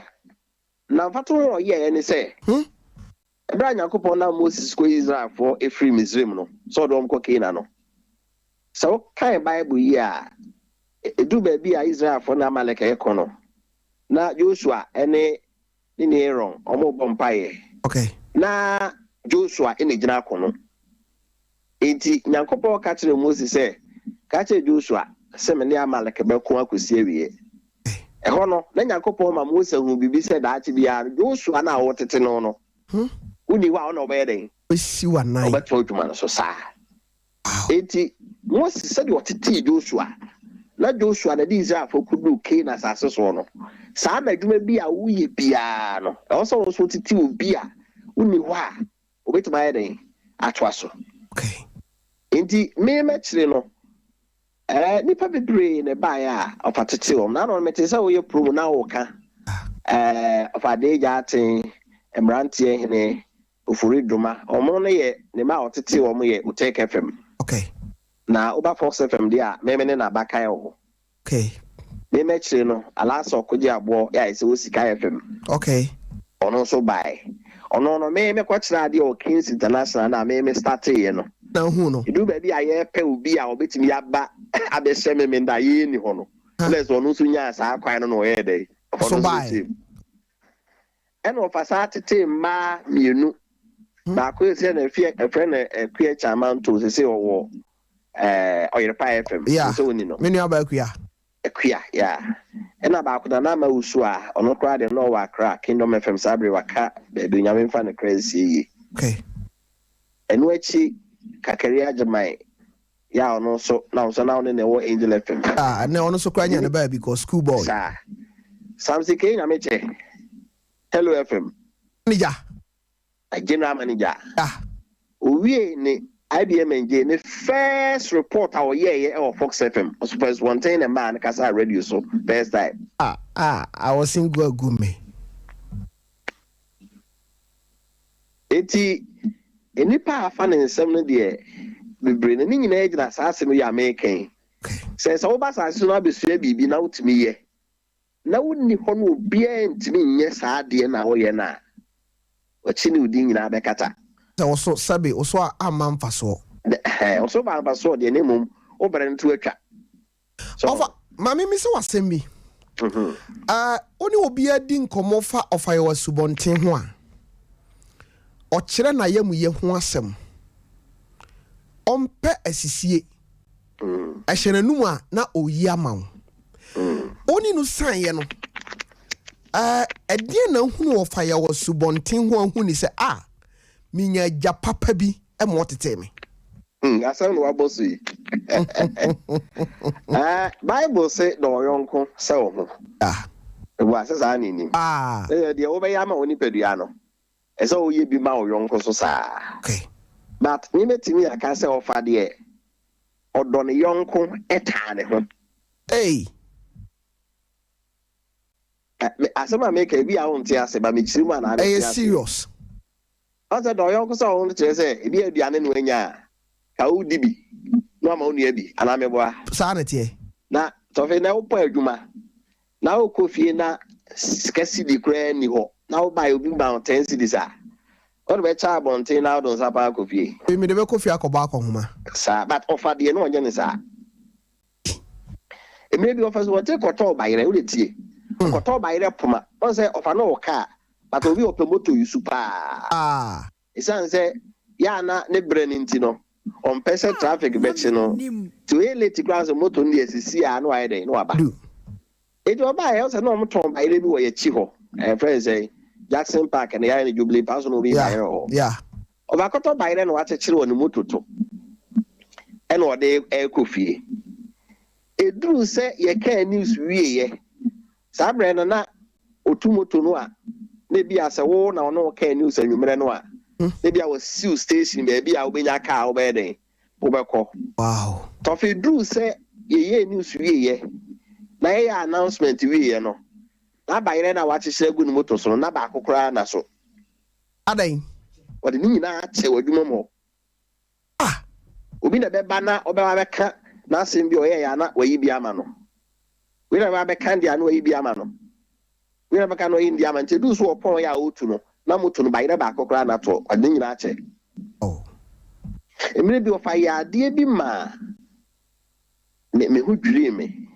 now what all yeah, and they say, Brian Yakupon now Moses squeeze for a free museum, no, so don't cocaine, no. So, kind Bible, yeah, do baby Israel for Namaleka Econo. Now, Joshua, any wrong, or more bumpire. Okay. Na Joshua in the Janacono. Enti Nyankopo catching Moses say, catch Joshua, Semenia Malakabeko could see. A honor, then Yankopo Moses who be said that be Joshua now what it no. Uni wa no bedding. We see one night, but told you man so sad. Enti Moses said what it Joshua. Let Joshua the desire for could do Cain as assessor. Some may be a wee piano. Also, so to beer. Uni wa wait my day atwaso. Okay. Inti me matchre no nipa bebre ne baya of atete na no mete say we pro na wo ka of adeja aten emrantie hene ofuri duma omo no ye ne ma otete wo mo ye Utake FM. Okay. Na oba Fox FM dia me ne na bakan wo. Okay. Me matchre no alaso koje abo ya ise wo sika FM. Okay. Ono so buy. No, me kwachira ade o Kings International na me start here no. Na hu no. You do baby aye pe obi a obetimi aba abese me nda ye ni ho no. Let's ono so nya sa kwan no ye dey. So buy. And of us atete ma mienu. Ba ko se na fie e friend e kue chairman to se owo Oyerepa FM. So ni no. Me nu aba kua. Equia, yeah. And about the Nama Usua, or not cried and no crack, Kingdom FM Sabri Waka, baby, I'm fan of crazy. Okay. And which she Kakaria Jamai, yeah, no, so now in the war Angel FM. And now also crying on the baby because schoolboy. Samsi King, I meet Hello FM. Nija. A general manager. We IBM and the first report our year or Fox FM. I suppose one thing a man because I radio so best time. I was single gummy. Any part fan in some dear. We bring an in age that's asking me are making. Says all bus I should not be sure be now to me. Now wouldn't you want be to me? Yes, I dear now. Yana. What she knew ding in Abekata. Also sabi also a man faso also ba faso de name over into a trap so over mami mi se wasem bi oni obi adi nkomo fa of ayo subonten ho a o kire na yamu ye ho asem ompe asisie ehyenanum a na oyi amawo oni no san ye no edie na hunu of ayo subonten ho hu ni se minya ja papa bi e mo tete me asan wa bosi Bible say do yonko se wo ho wa se sa ni ni de wo be ya ma oni pedua no e se wo ye bi ma wo yonko so sa okay but ni metimi aka se ofa de odo ne yonko eta ne ho asema make bi a won ti ase ba me chiri ma na serious. Asa do yon so on che say e bi aduane no anya ka udi bi no ma onu abi ana meboa sa na tie na to fe na wo po adwuma na wo kofie na skasi di kra ni ho na wo buy obi ba 10 cedis a o be cha bonten na do sa pa kofie me de be kofie akoba akohoma sa but offer de no onye ne sa e me bi offer so te koto ba yire wo de tie koto ba yire poma o say offer no wo ka but obi opemoto yusu pa isan say ya na ne breninti no on person traffic bechi no to e late class moto ndi esisi a no aye dey no aba e do ba e say no mo ton ba ire bi wo ye chi ho friend say Jackson Park and ya ni Jubilee pass no bi ba ire ho yeah oba koto ba ire no wa chechire wo ni moto to and or they air coffee. A drew say ye can news we Sabrina na Otumoto noa. Maybe as a war now no can news and you know. Maybe I was still station, maybe I'll be a car wedding. Wow. Toffee drew say ye news we na announcement we no. Na by then I watch a good motor so na back cry na so. Adai. What the Nina say what you more. Ah. Ubi the bebana obeka na simbi o ya na we bi amano. We never be candy and we bi amano. We never can no India man to do so upon ya otu no. Na moto no by the back cry na to what Nina che. Oh. E me bi o fa ya de bi ma. Me hu dwiri me.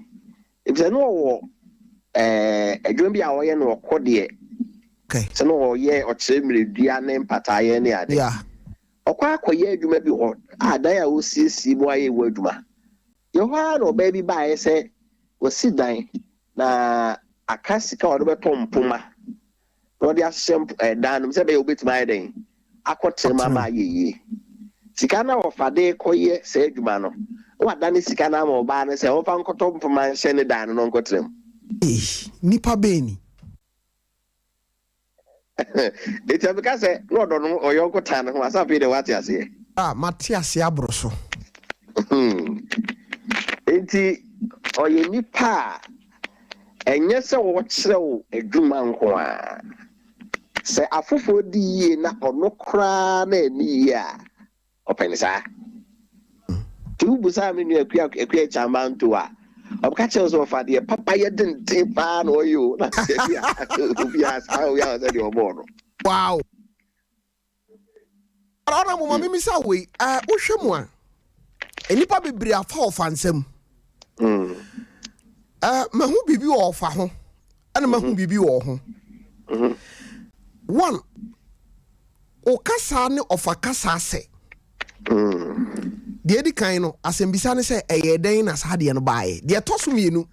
If they no adwuma bi a wɔyɛ no ɔkɔ deɛ okay sɛ no ɔyɛ ɔkyerɛ mmerɛdua ne mpataeɛ ne ade ɔkɔ akɔyɛ adwuma bi hɔ a dan a wɔsiesie mu ayɛ wɔ adwuma yɛhɔ a na ɔbaa bi baeɛ sɛ wɔsi dan na aka sika ɔde bɛtɔ mpoma na ɔde ahyehyɛ dan no sɛ bɛyɛ wobɛtumi ayɛ den akɔtena ama ayɛ yie sika na ɔfade kɔyɛ sɛ adwuma no wadane sika na ama ɔbaa no sɛ ɔmfa nkɔtɔ mpoma nhyɛ ne dan no nkɔtena mu nipa beni it's because no don't know or your tan who has a bit of what you say. Ah, Matias Yabroso. Enti or ye nipa and yes, what so a juman qua say a fufu di na or no crown ni ya open sa two busamin a queer chaman to her. I'm catching us off at the papa, you didn't take pan or you. Wow. I don't know, Miss Away. Ushamwa. And you probably be a fall fansem. Mahu be you off a home. And Mahu be you all home. One. O Cassane of a Cassase. The kind of asembisane say a day as had and by. The atosuminu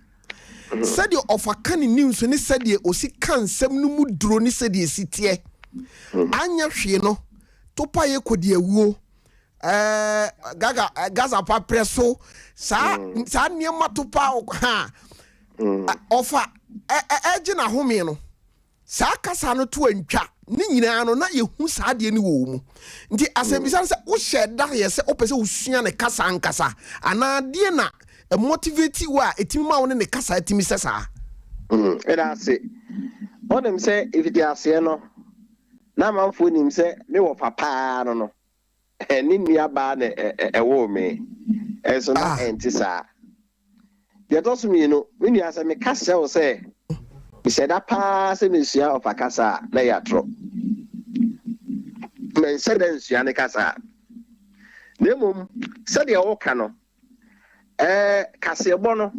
said you of a canny news when he said ye or si can sem no mood drone said ye city. Anya shino topa ye could ye woo Gaza papreso sa near matupa ha offer ejina homino sa kasano to encha ni nyina no na yehu saa de ni wo mu nti asembisa se wo sheda ye se opese usua ne kasa ankasa ana de na motivate wa etimi ma wo ne kasa etimi se saa era se onem se if it ase no na manfo nim se me wo papa no ni nua ba ne wo me eso na enti saa de to so mi no me nua se me kasa wo se he said that pass in the of a casa lay a drop. Men said then Sianicasa. Nemum said the old cano. Casiabono.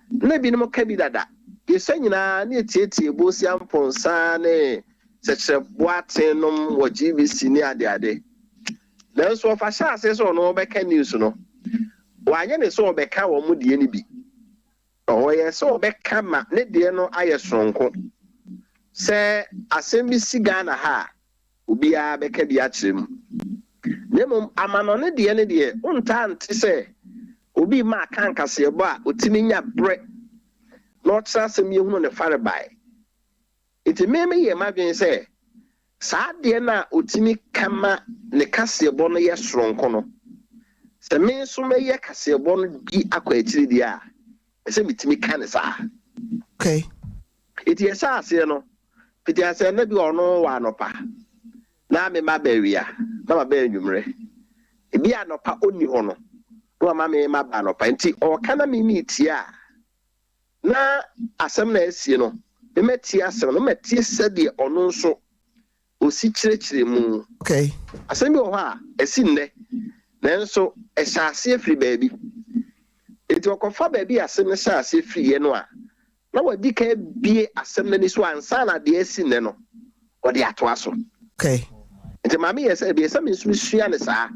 Maybe no cabida. You say near Titi, Bosiam Ponsane, such a boatenum or GBC near the day. There's what Fasha says or no back news no. Why any saw back or moody any be. Oh yes, so back come ne dear no I strong. Say assembly sigana ha ubi a beka biachim. Nemum amanone dear ne dear untant say ubi ma can caseba utiminya bread. Not sassam you on the fire by. It may me imagine say sad dear na utimi kama ne casebono yes strong kono. Se me so me ye casebono di aqua dia. Say me can sa. Okay. It is as you know. It is a maybe or no one opa. Na me ma beria. Na ma be numre. E bi anopa oni hono. No ma me ma ba anopa nti o kana me meet ya. Na asem na esie no. Me meti asem no meti sede ono nso osi kirekire mu. Okay. Asem bi o ha esi nne. Nanso e hyase afiri baabi. Eti okofa baabi asem ne hyase afiri ye no a. Na wadi ka bie asem na ni so ansa na de esi nne no. Wadi ato aso. Okay. Enti mama ye say be say me nso sua ne saa.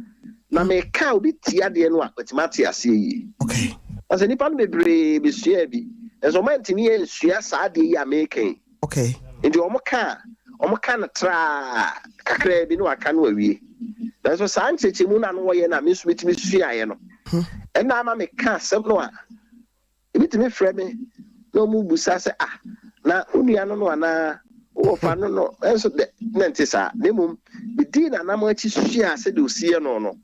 Na me ka obi tia de no a otimate ase yi. Okay. Ase nipa no bebre be sua bi. Enso man timi ye sua saa de yi ameken. Okay. Enti omo ka na tra kakra bi no aka no awie. Enso saa ncheche mu na no wo ye na me nso metimi sua ye no. And now I'm a cast some no. If me friend me, no move busasa ah. Na uni ano na o fa no enso de nentisa nemum di na na ma chi hia se de osie no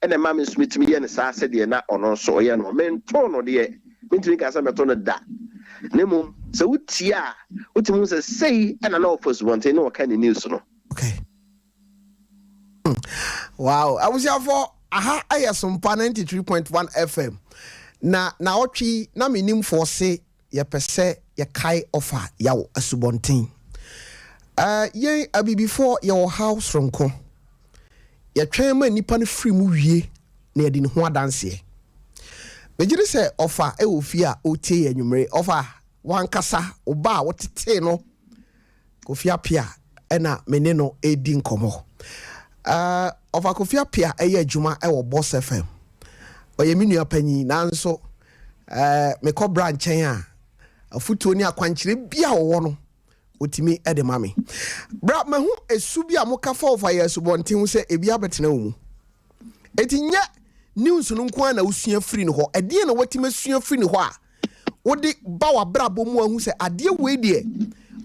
ene ma me smith me ye ne sa se de na ono so ye no men to no de mentimi ka sa meto no da nemum se utia utimu se sei ena na ofos wonte no ka ni news no. Okay. Wow, I was here for aha aya Sompa 93.1 FM. Na otwi na minim for say ye pese ye kai offer yawo asubontin. Ye abi before your house ronko. Ye twen ma nipa no free mu wie na ye di ne ho adanse. Mejire se offer e wo fi a otie ye nwumre offer wankasa oba wotete no kofia pia ena mene no edi nkomo. Offer kofia pia eye adwuma e wo Boss FM. Oye mi nua panyi nanso me ko branchen a afutuo ni akwankyere bia wo no otimi ede mame bra mahu esu bia moka fa ofa yesu bonten se ebi abetena wo mu etinya news no nko na usua free no ho ede na watima sua free no ho a wodi ba wa bra bo mu ahu se ade we de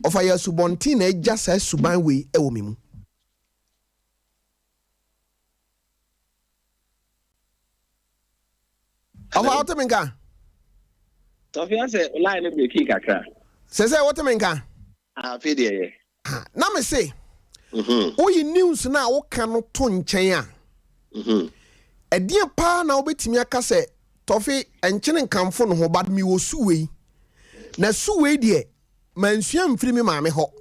ofa yesu bonten na eja sa suban we e wo memu. Ofa otemenka Sofia say line be ki kakra. Se otemenka Fe de na me say oyi news na wo ka no to nchen a edie pa na obetimi aka se tofi enchene nkamfo no ho bad mi wo suwei na suwei de mansua mfiri mi maame ho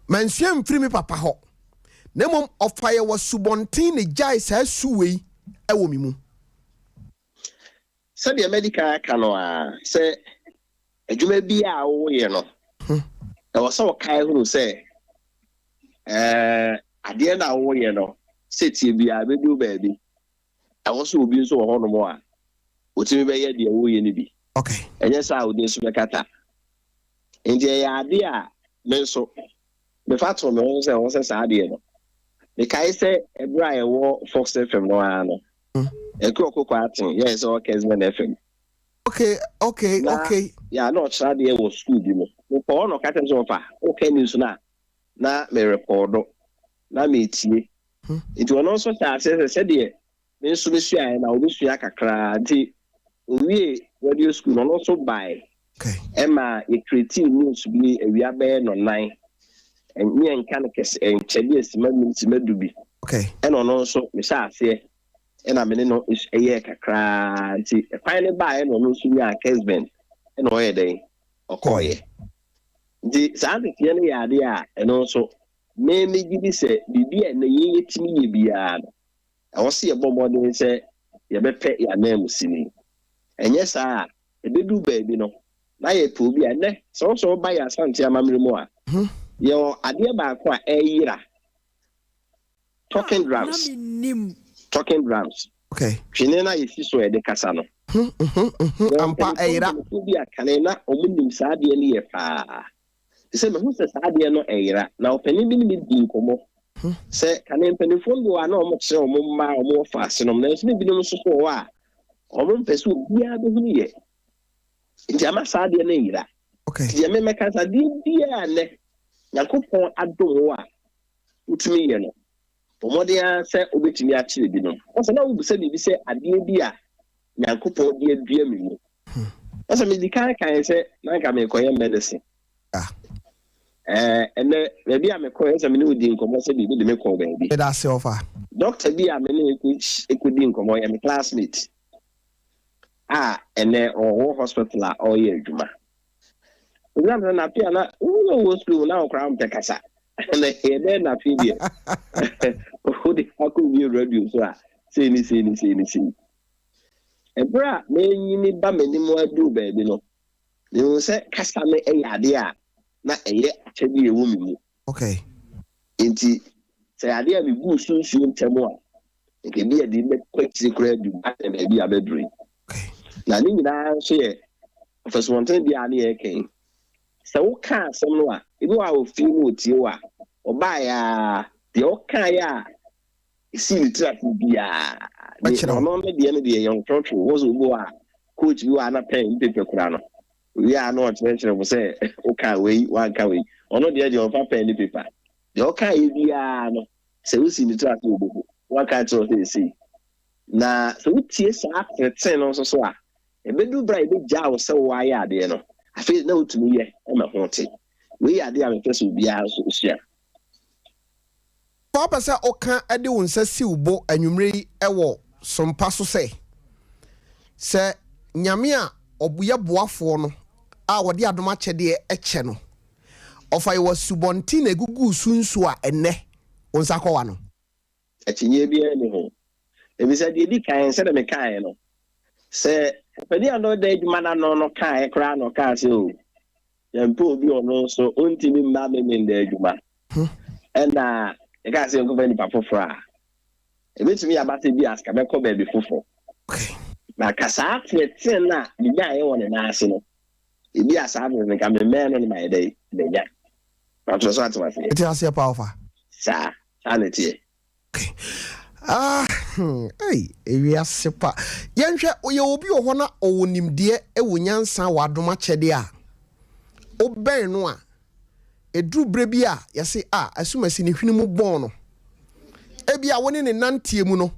mansua mfiri mi papa ho na mom ofaye wo subontin ne jai sa suwei e wo mi mu se de medical kano a se adwuma bi a wo ye no e wo so kai huru se ade na wo ye no se tie bi a bedu ba bi e wo so obi so ho no mo a otimi be ye de wo ye ni bi. Okay. Enye sa o de so be kata nje ya ade a me so me fato me wo se sa ade no me kai se ebra e wo Fox FM no a no ekoko atin yes o Kesman FM. Okay. Yeah, no try dey wo school bi mo ko no kata so fa okay news na me record na me tie it will also start say dey me so me sua na obi sua kakra di owie radio school no also buy Emma e create news bi ewia be no 9 and me en kan kese en chede esima minti madubi and no so me sha ase and I'm no is a year kakra nti finally buy no no so nya Kesman and o day okoye di sande tie ne yade a and also me gidi se bibi na ye yetimi ye bia I was see a bomb say ye bepe ya name sini enye sa e bedu baby no na ye po bi ene so buy asante amamre mu a yo ade ba ko a eyira talking drums. Okay. Chinena yesi so e de kasa no. Ampa eyira. Bi akane na omunim sa de ne ye pa. Se me hu se sa de no eyira. Na opani bi ni di nkomo. Se kane mpanifo ngo na omo kire omo ma omo fa senom na se bi no so so wa. Omo mpese bia be hu ye. Nti ama sa de na eyira. Okay. Ye me kasa di bia ne. Yakopon adom wa. Utumi ye no. Omodia se obetimi a chire bi no. Oso na wo se bi se ade bi a Yakopon di adua mi mu. Oso me di kan se na ka me koye medicine. Ene be a me koye se me no di nkomo se bi de me ko ba bi. That se offer. Doctor bi a me no ekudi nkomo ya me classmate. Ene o hospital a o ye adwuma. Uganda na pia na wo school na okra mpekasa. Na here na fidie. O de akọ mi radio so a say ni. Ebra me nyini ba manimu adu ba bi no. Ne say kasa me eyade a na eye akyedi ewu mi mu. Okay. Enti say ade a me bu sunsun ntemu a. Nke bi e di me kwetiri kura du ba na bi abedure. Okay. Na ni nyina so ye first one thing bi ani e ken. Se wo ka asem no a ebi wa ofi mu otie wa oba ya de o ka ya isi literature bia no me the end the young church was coach you are not paying paper crown. We are not mentioning say okay we one can we or not the of pen paper. The okay we are no say we see the track one kind of thing see. Na so we tie sa after no so a e be do bra e be ja wo se wa ya de no afi na otumi ye e ma ho te we ya de a me peso bia so hia Papa say oka ade won sa siwbo anwumre yi e wo sompa so se nyame a obuye boafo no a wode adoma kyede e che no ofa ye wasubonti na egugu sunsu a enne onsa kwa no atinye bia ni ho ebisa de di kan se de me kan no se pedi ando de djuma na no kan kra no kan se o yampo obi ono so ontimi mma me de djuma na e ka se nko ni papofra ebetumi abate bi aska be ko be bi fofo na kasa afetin na bi ya ye won na ase no ebi asa me ka me no ni my day de ya patro so atwa se it is powerful sa sanity hey, area sepa. Yanhwe oye obi o hona owonimde e wonyansa wadoma kyede a. Oben no a edru brebi a yase asumasi ne hwene mu bon no. Ebi a woni ne nantie mu no.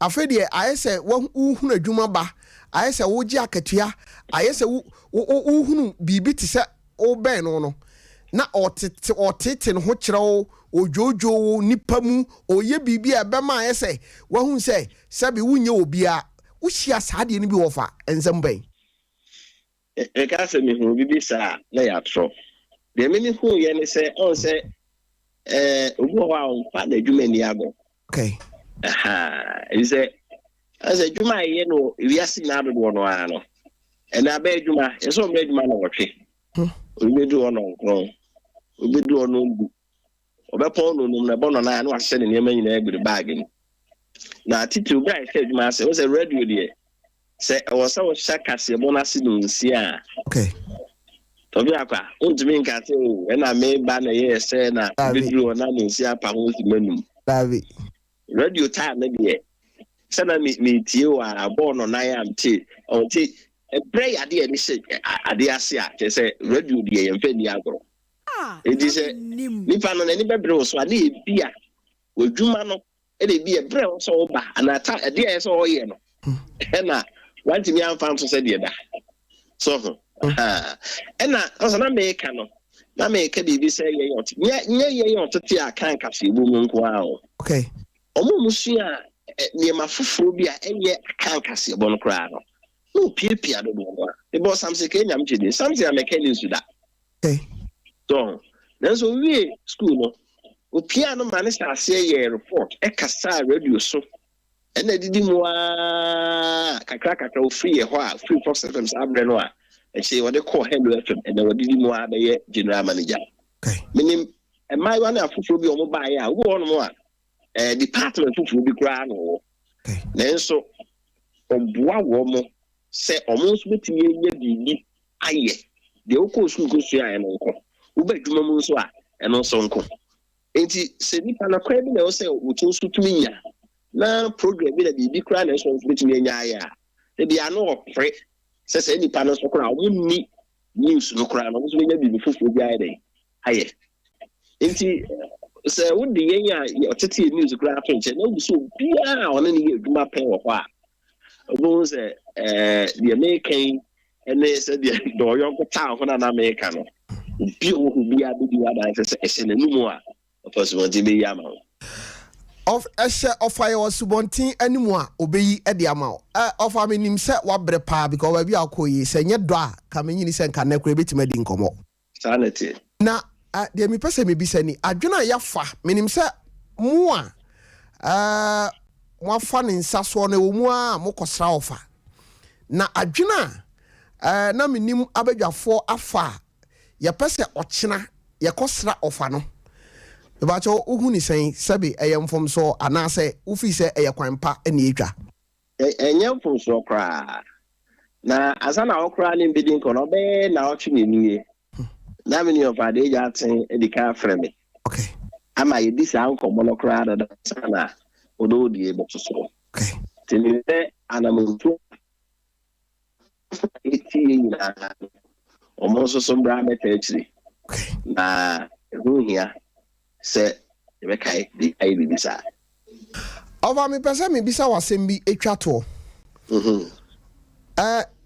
Afede ayese wohunu adwuma ba, ayese woji akatua, ayese wohunu bibi te se oben no. Na otete no ho kyerɛ ojojo nipa mu oye bibi a bema ayese wahun se sabi wunye obi a wohia saade ni bi wofa ensem ban e ka se mi hu bibi sa na ya tro de me ni hu ye ni se on se obo wa on fa da djuma ni ago okay e se ase djuma ye no wiase na do no ano e na ba djuma e so mbe djuma na wotwe obi do ono nkron obi do ono ndu obepon no num na bono na na ahye ne niam nyina egbere bag ni na titu bra se djuma se o se radio de se o se o shaka se bonasi no nsi a okay to bi akwa ontumi nka se o na me ba na ye se na bidru na no nsi apa ho si manum David radio time na de se na me tie wa bono na ya mti o ti pray ade ani se ade ase a se radio de ye mfa ni agoro it is a nipa no ni bebre so ade e bia odwuma no e de bia bre so oba anata ade e so oye no na wanti mi amfa so se de da so na so na me ka no na me ka bibi se ye yot ye yot ti aka nka se bu mu nko a o okay omo musua ni ma foforo bi a enye aka nka se bo no kra no no pia do no e bo samse ke nyam chede samse a mechanic su da okay so so we school no o piano man sa se ye report e kasa radio so e na didi mu a kakra o free e ho a free for systems abre no a e che wo de call hello fm e na wo didi mu a be ye general manager okay minim e mai wa na afoforo bi o mo ba ya wo no mo a department foforo bi kra no okay so oboa wo mo se o mo so betimi ye bibi aye de o ko school ko so ya no nko uba djuma mu so a eno so nko enti se nipa na kwa bi na o se wutu so tumi nya na program bi na bibi kra na so betimi nya ya e bia no ofre se nipa no so kra o ni news no kra no so nya bibi fufu bi aye dey aye enti se wo de yen ya otete news kra afa nche na o so bia ona ni djuma pen wo kwa obo se the American ene se de do yon ko ta ho na America no bi o hu bia bi wa da se ese na numu a of subontin be yama of ese of fire was subontin animu a obeyi e de ama of aminim se wa bre pa because wa bi akoyi se nye do a ka menyini se nka na kure betima di nkomo sanity na de mi pese me bi se ni adwena ya fa menim se mu a mo afa ne nsa so na wo mu a mo kosra ofa na adwena na menim abadwafo afa ya pese ochina ya kosra ofa no ba cho uhu ni sen sabi eyemfom so anase ufi se eyekwanpa ene etwa enyemfom so kra na asana okra ni bidin ko no be na otwe ni na me ni ofa de ja ten edika freme okay ama ye disa anko mo no kra da sana odo die bo so okay Tinite anamuntu na almost some brand actually. Na who here say Rebecca the Ibisa. Over me person me bisa wasembi etwa to.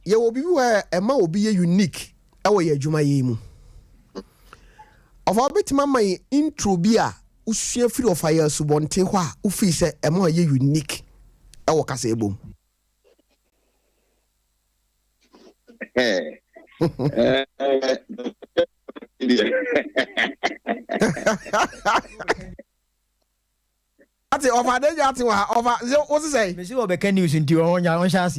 Ye will be where Emma will be unique. Ewo ye adwuma ye mu. Over bit mama intro bia usua free of fire subonte ho a ufi se Emma ye unique. Ewo kasa ebom. Ati over dey ati wa over what say me see obeka news nti o nya on chance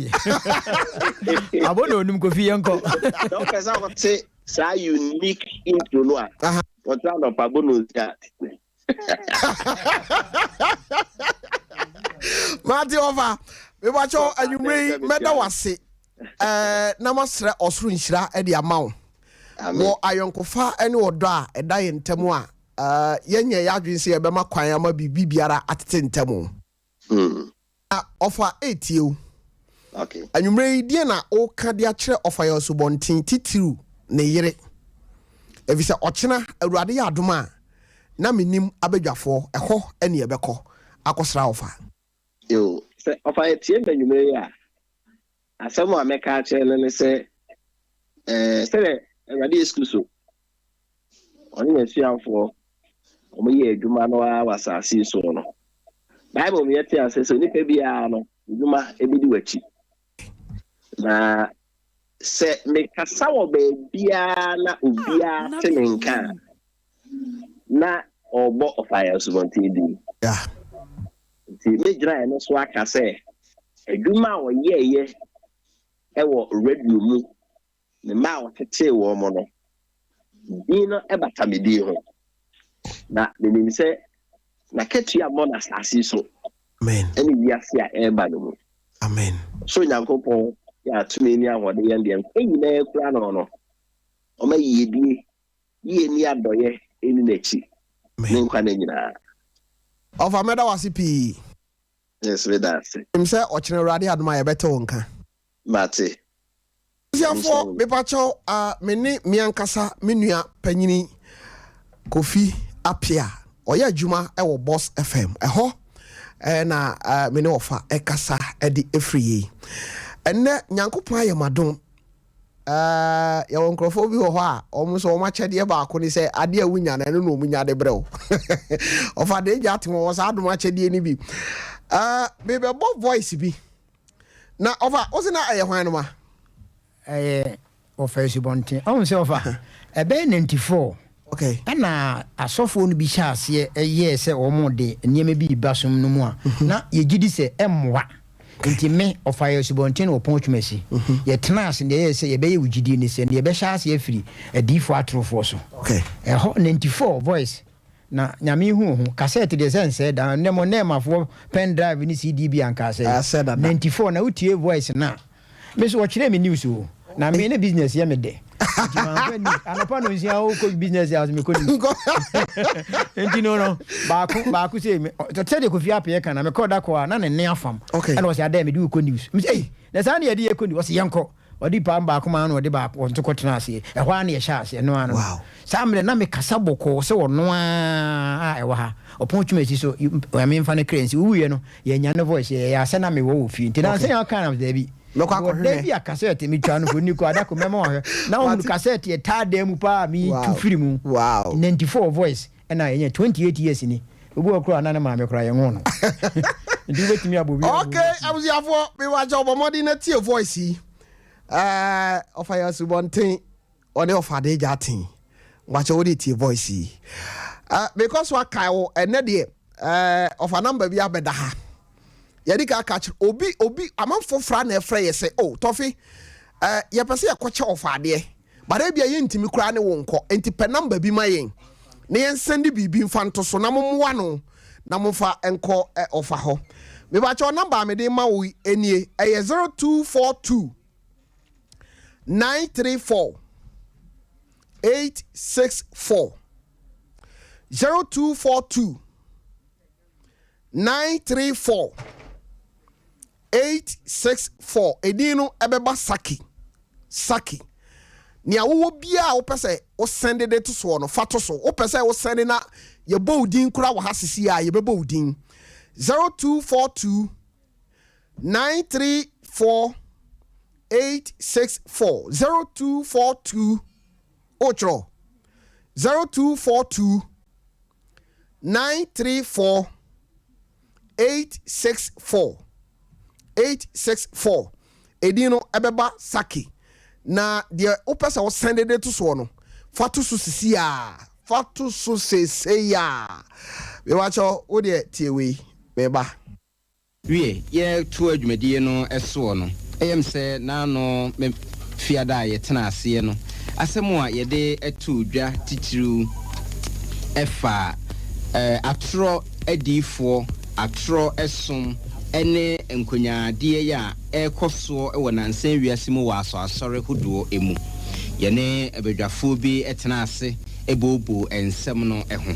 abono onum kofi yenko don't pesa what say sa unique intro no a what no pabono that Mati over me wacho anwumre meda wase na masre osoro nhira e de amawo wo ayonkofa ene odo a eda ye ntemu a yenye ya adwin se yebema kwan ama bibiara atete ntemu offer 8 you okay anwumre die na o ka de a kire offer yo subontin titiru ne yire evisa ochena awurade ya adoma na menim abadwafo eho ene yebekọ akosra offer yo se offer tie anwumre ya asemo ameka kire ne se se awurade exclusive oni yesianfo omo ye adwuma no wasase so no bible me yete ase so nipa bia no adwuma ebidi wachi na se me kasa wo be bia na obia tenenka na obo ofaya subonti di yeah ti me gira no so aka se adwuma wo ye ewo radio mu ne ma wo tete wo mo no dino ebata medi ho na menim se na ketua mo na sase so amen eni wiase a eba no mu amen so nyankopon ya tumi ni ahode ye ndem enyina ekura no no o ma yedie ye ni adoye eni nachi ne nkwa na nyina of ameda wase pi yes we that im se ochene rade adoma ye beta wonka mate siafo mepacho meni miankasa menua panyini Kofi Apia oya adwuma ewo Boss FM eho na meni ofa ekasa edi efriye enne nyankopon ayemadon ya wonkrofo bi ho a omuso o machede ba ko ni se ade awunya na no omunya de brew ofa de ja timo wo sa adom achede ni bi bebe bo voice bi na ofa ozina aye hwan no ma ofa subontin on se ofa ebe 94 okay ana asofo no bi hyase ye se omo de niam bi basom no mu a na ye gidi se emwa nti me ofa subontin opon twumasi ye tenas ne ye se ye be ye wugidi ni se ne ye be hyase afiri adifo atrofo so okay 94 voice na nyame hu cassette de sense da nemo nemafo pen drive ni CD bi anka se 94 na utie voice na me so wakire me news o na me ne business ye me de anapa no nsia o ko business house me ko ni enti no ba ku say me to tell the Kofi Apia kan na me call da ko na ne afam and was ya da me do ko news me say na sa na ye de ko ni was yanko odi pa ba ko ma no odi ba on to ko tena ase e hwa na ye sha ase no ano sa me na me kasa boko se wo no a e wa ha opon twumeti so ya me mfa ne currency wu ye no ye nya no voice ye ya se na me wo fi nti na se ya kan na da bi no kwa de bia cassette mi twa no ko ni ko ada ko memo na wo cassette ye ta da mu pa mi tu firi mu 94 voice and na ye 28 years ni obi okro anana ma me kra ye ho no ndi wetimi abobi okay abuziafo me wa ja obomodi na tie voice of fire subontin on the offer de jatin watch all the tie voice because wa kai wo ene de of a number bi abeda ha yedi ka catch obi amanfo fra na efra ye say oh tofi ye pese ye kwache offer de but e bia ye ntimi kra ne wo nko enti pe number bi mayen na yen send bibi mfanto so na momwa no na momfa enko offer ho me ba cho number me de ma wo enie 0242 934 864 0242 934 864 edino ebeba saki nia wo bia wo pese wo send it to so no fato so wo pese wo send na ye bodin kura wo hasisi a ye be bodin 0242 934 864 0242 otro 0242 934 864 edino ebeba saki na de opesa wo send it to so no fatu so sisi a fatu so sese ya we wacho wo de tiewe beba wie ye to adwumadie no eso no eyem se na no me fiada ye tena ase no asemo a ye de etu dwa titiru efa atro adifo atro esom ene enkonyaade ya ekoso e wona nsan wiase mu waso asore hodo emu ye ne ebedwafo bi etena ase ebobo ensem no eho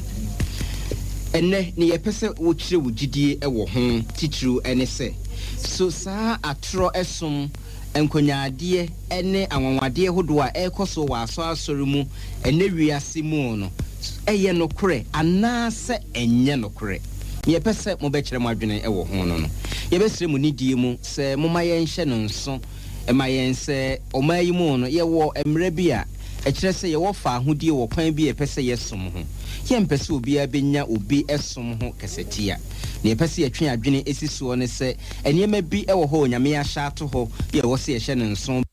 ene ne yepese wo kire wo gidie e wo ho titiru ene se so saa atro esom enkonyaade ene anwanwade hodo a ekoso waso asore mu ene wiase mu no eye no kure anase enye no kure ye pese mo be kire mo adwene e wo ho no ye be sire mo nidie mu se mo maye nhye no nso e maye nse o mayi mu no ye wo emre bi a e kire se ye wo fa ahodie wo kwan bi ye pese ye som ho ye mpese obi a benya obi esom ho kesetia ne pese ye twen adwene esisuo ne se enema bi e wo ho nyame ya sha to ho ye wo se ye hye no nso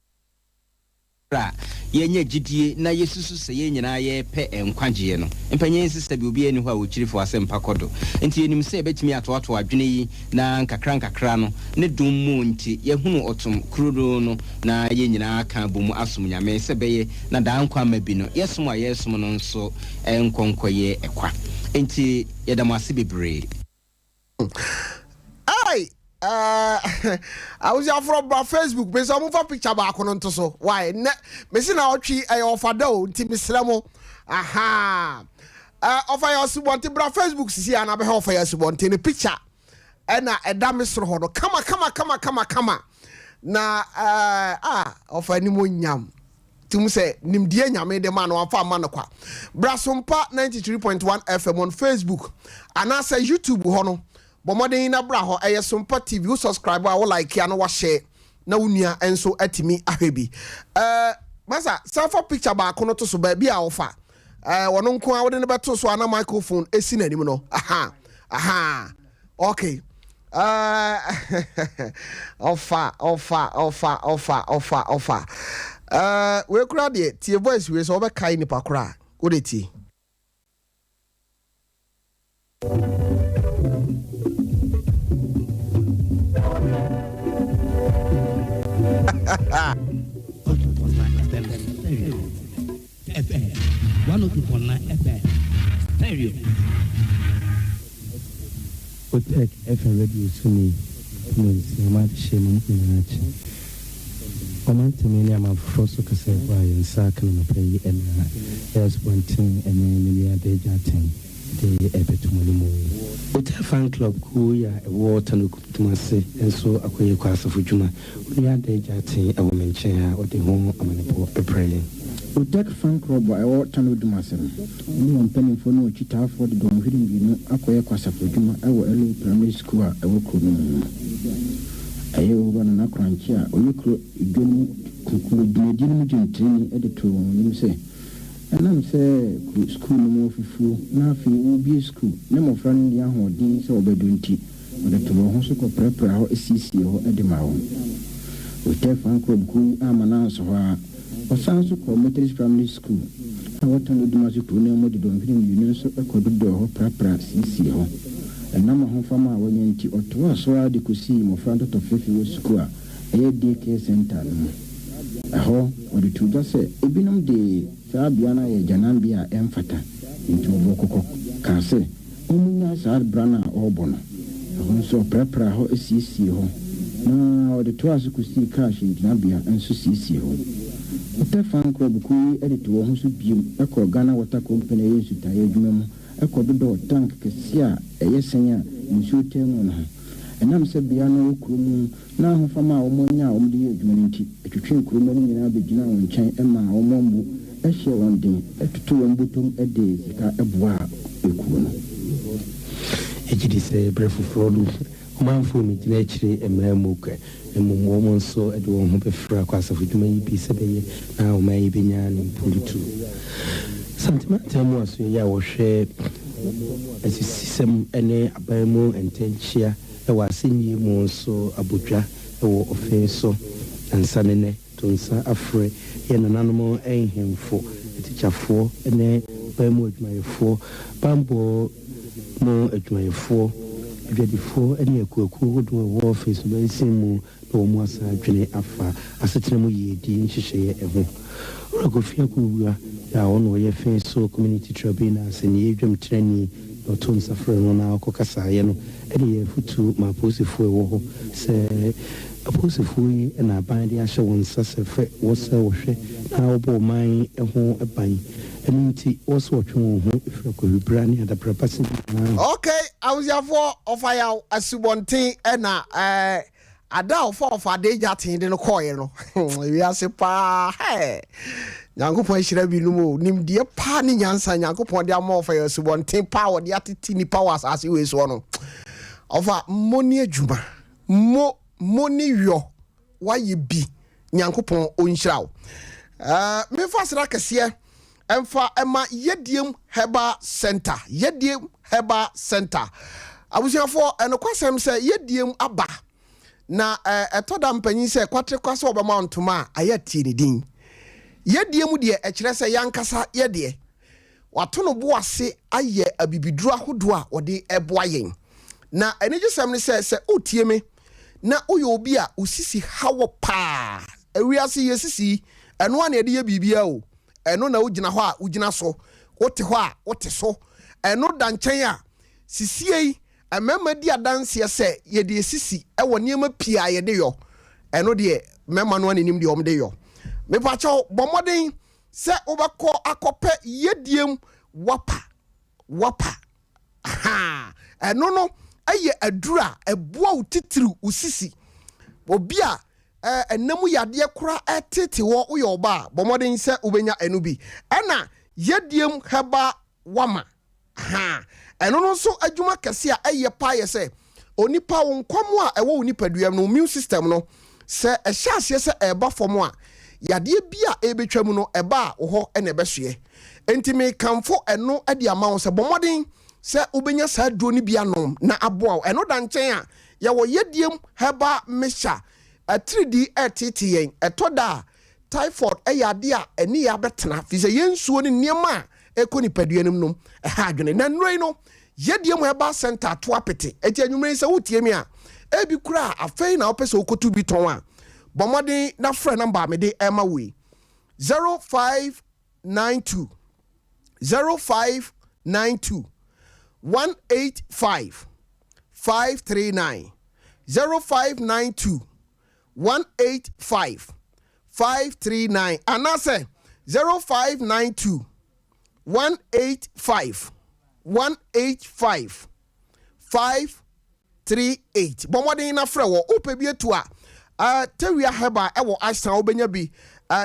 ra yenye gidie na yesusu se ye nyina ye pe enkwagye no empanyen sister bi obi ani ho a wokirifo asem pakodo enti enim se betimi atoato adwene yi na nkakra no ne dum mu nti ye hunu otom kurodo no na ye nyina aka bomu asom nyame se beye na da nkwa mabi no yesom a yesom no nso enkonkoye ekwa enti ye damase bebre ai I was from Facebook, but some of a picture back on to so. Why? Missing our tree, I offer do, Timislamo. Aha. Offer your subonti, bra Facebook, see, and I offer your subonti in a picture. And a damis rohodo. Come on. Na, offer any more yam. To say, Nimdia made the man or farm manaqua. Sompa 93.1 FM on Facebook. And I say YouTube, hono. Bomode na bra ho eye Sompa TV you subscribe or like ya no wa share na unia enso atimi ahwebi masa selfie picture ba kono to so ba bia ofa wono nko a wode ne beto so ana microphone esi nanim no aha okay ofa we kura de tie voice we so be kai ni pakura wo de tie Protect FM radio to me. Means you might share me in action. Comment to me, I'm a frost of a by and circle and pay and there's one thing and then a day jatting. The Ebetumoli. But a fan club, Kuya, a water to my say, and so a quay class of Juma. We are day jatting a woman chair or the home of a praying. With that fan club, I ought to do myself. No one penny for no cheetah for the dome hidden, you know, a quay class of Juma, I will early primary school, I will call no. I over an acron chair, or you could be a diligent training editor, you say. And I'm say school no more full, nothing will be a school. No more friendly young or deans or bedunty, or the Toronto prepare or a CC or a demao. With that fan club, who am an answer or sounds of Methodist Primary School. I want to know the magic to know what the Dominion Union so a could do or prepare CC or a number of farmer when you or to us, so I could see more front of 50 school, a daycare center. Aho odi tuja se ebinum de sabiana ye janambia emfata into bokoko ka se omunya sar brana obono ahon so prepara ho esisi ho na odi to asu kusi cash janambia enso sisi ho ute fan club ku edit wo ho so biom ekọ Ghana Water Company yesu taye adwuma mu ekọ dodo tank kesia eye senya nsu temu no ɛnam sɛ bia no kurom na ahofama a wɔnya a wɔde yɛ adwuma no nti atwitwe kurom no nyinaa bɛgyina wɔn nkyɛn ɛma wɔn mbu ɛhyɛ wɔn den ɛtoto wɔn bɔtɔm ɛde sika ɛboa ekuo no ɛgyidi sɛ brɛ foforɔ no ɔmanfoɔ no gyina akyire mmerɛ mu kɛ mmom wɔn nso de wɔn ho bɛfra akɔ asafo dwuma yi bi sɛ bɛyɛ na ɔman yi bɛnya ne mpolitu santimanta mu aso yɛ a wɔhwɛ asisisɛm ne aban mu ntɛnkyea ɛwɔ asɛnniɛ mu nso abotwa ɛwɔ ɔfɛn so ansa ne nɛ to nsa afrɛ yɛ nananom ɛnhemfo atikyafoɔ ne ban mu adwumayɛfoɔ bambɔ mu adwumayɛfoɔ adwadifoɔ ne akuakuo hodoɔ ɛwɔ ɔfɛn so bɛnsin mu na wɔn asa adwene afa asetena mu yiedie nhyehyɛeɛ ɛho ɔrakɔfia kɔwura a ɔno ɔyɛ fɛn so community tribunal asɛnniɛ dwam kyerɛni na ɔto nsafrɛ no na ɔkɔkasaeɛ no ɛde yɛ fotu ma aposifoɔ ɛwɔ hɔ sɛ aposifoɔ yi ɛna aban de ahyɛ wɔn nsa sɛ fɛ wɔsɛ wɔhwɛ na wɔbɔ ɔman ho ban ɛno nti wɔsɛ wɔtwe wɔn ho ɛfiri akɔwibra ne adabra pa sɛ okay awusiafoɔ ɔfayaw asubɔnten ɛna ada ɔfa de gya ten de no kɔɔyɛ no wiase paa nyankopɔn hyira bi no mu nimdeɛ paa ne nyansa nyankopɔn de ama ɔfa yɛ asubɔnten paa wɔde atete nipa wɔ asase wei soɔ no ɔfa mmɔ ne adwuma mmɔ ne yɔ wayɛ bi nyankopɔn ɔnhyira wo mefa asra kɛseɛ ɛmfa ɛma yɛdiem heba center abusuafoɔ ɛnokwasɛm sɛ yɛdiem aba na ɛtɔ da mpanyin sɛ kwatre kwa sɛ ɔbɛma ntoma a ayɛ tie ne din yɛdiem deɛ ɛkyerɛ sɛ yankasa yɛdeɛ wato no bo ase ayɛ abibiduru ahodoɔ a wɔde ɛboa yɛn na ɛnigye sɛm ne sɛ wotie me na woyɛ obi a usisi hawo paa awiase yɛsisi ɛno a na yɛde yɛ biribia o ɛno na wogyina hɔ a wogyina so wote hɔ a wote so ɛno da nkyɛn a sisie yi mmarima di adanseɛ sɛ yɛde sisi ɛwɔ nneɛma pii a yɛde yɔ ɛno deɛ mmarima no anim deɛ ɔmde yɔ mepakyɛw bɔ mmɔden sɛ wobɛkɔ akɔpɛ yɛdiem wapa ɛno no ɛyɛ aduru a ɛboa wo titiri wo sisi obi a ɛnam yadeɛ kora ɛtete wɔ woyɛ ɔba a bɔ mmɔden sɛ wobɛnya ɛno bi ɛna yɛdiem heba wama ɛno no nso adwuma kɛse a ɛyɛ paa yɛ sɛ onipa wo nkɔm a ɛwɔ wo nipadua no immune system no sɛ ɛhyɛ aseɛ sɛ ɛba fam a yadeɛ bi a ɛbɛtwa mu no ɛba a wo hɔ ɛna ɛbɛsoɛ enti mekamfo ɛno de ama wo sɛ bɔ mmɔden sɛ wobɛnya saa duro no bi anom na aboa wo ɛno da nkyɛn a yɛwɔ yɛdiem heba mesha atiridi ɛtete yɛn ɛtɔ da typhoid ɛyɛ adeɛ a ɛne yɛ abɛtena fi sɛ yɛnsuo ne nneɛma a ɛkɔ nipadua no nom ɛha adwene na nnuro no yɛdiem heba center to apete ɛti anwummerɛ sɛ wotie me a ebi kura afei na wopɛ sɛ wokotu bi tɔn a bɔmmɔden na frɛ number mede ɛma wei 0592 185 539 0592 185 539 anase 0592 185 538 bɔmmɔden na frɛ wɔ wopɛ bi etu a tewia heba ɛwɔ asan wobɛnya bi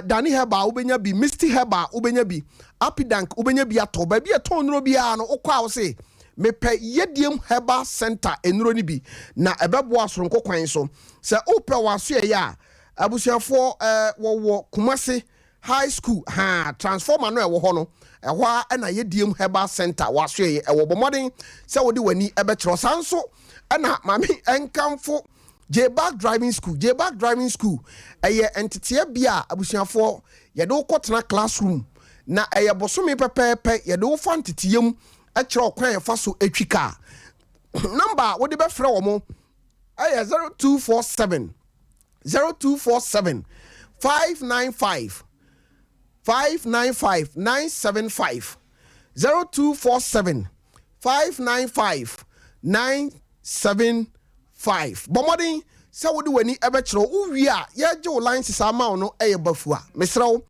dani heba wobɛnya bi misty heba wobɛnya bi apidank wobɛnya bi atɔ ba bi ɛtɔn nuro biara no wokɔ a wo se mepɛ yɛdiem heba center enuro ni bi na ɛbɛboa soronko kwan so sɛ wopɛ waso yɛ a abusuafoɔ wɔwɔ Kumase high school transformer no ɛwɔ hɔ no ɛhɔ a ɛna yɛdiem heba center waso yɛ ɛwɔ bɔmmɔden sɛ wode w'ani ɛbɛkyerɛ saa nso ɛna mame ɛnkamfo J-Back driving school ɛyɛ entiteɛ bia abusuafoɔ yɛde wokɔ tena classroom na ɛyɛ bosome pɛpɛɛpɛ yɛde wo fa nteteyam ɛkyerɛ ɔkwan yɛfa so atwi kaa number wode bɛfrɛ wɔ mo ɛyɛ 0247 595 975 0247 595 975 bɔmmɔden sɛ wode w'ani ɛbɛkyerɛ wowie a yɛgye wo license ama wo no ɛyɛ bafua mesrɛ wo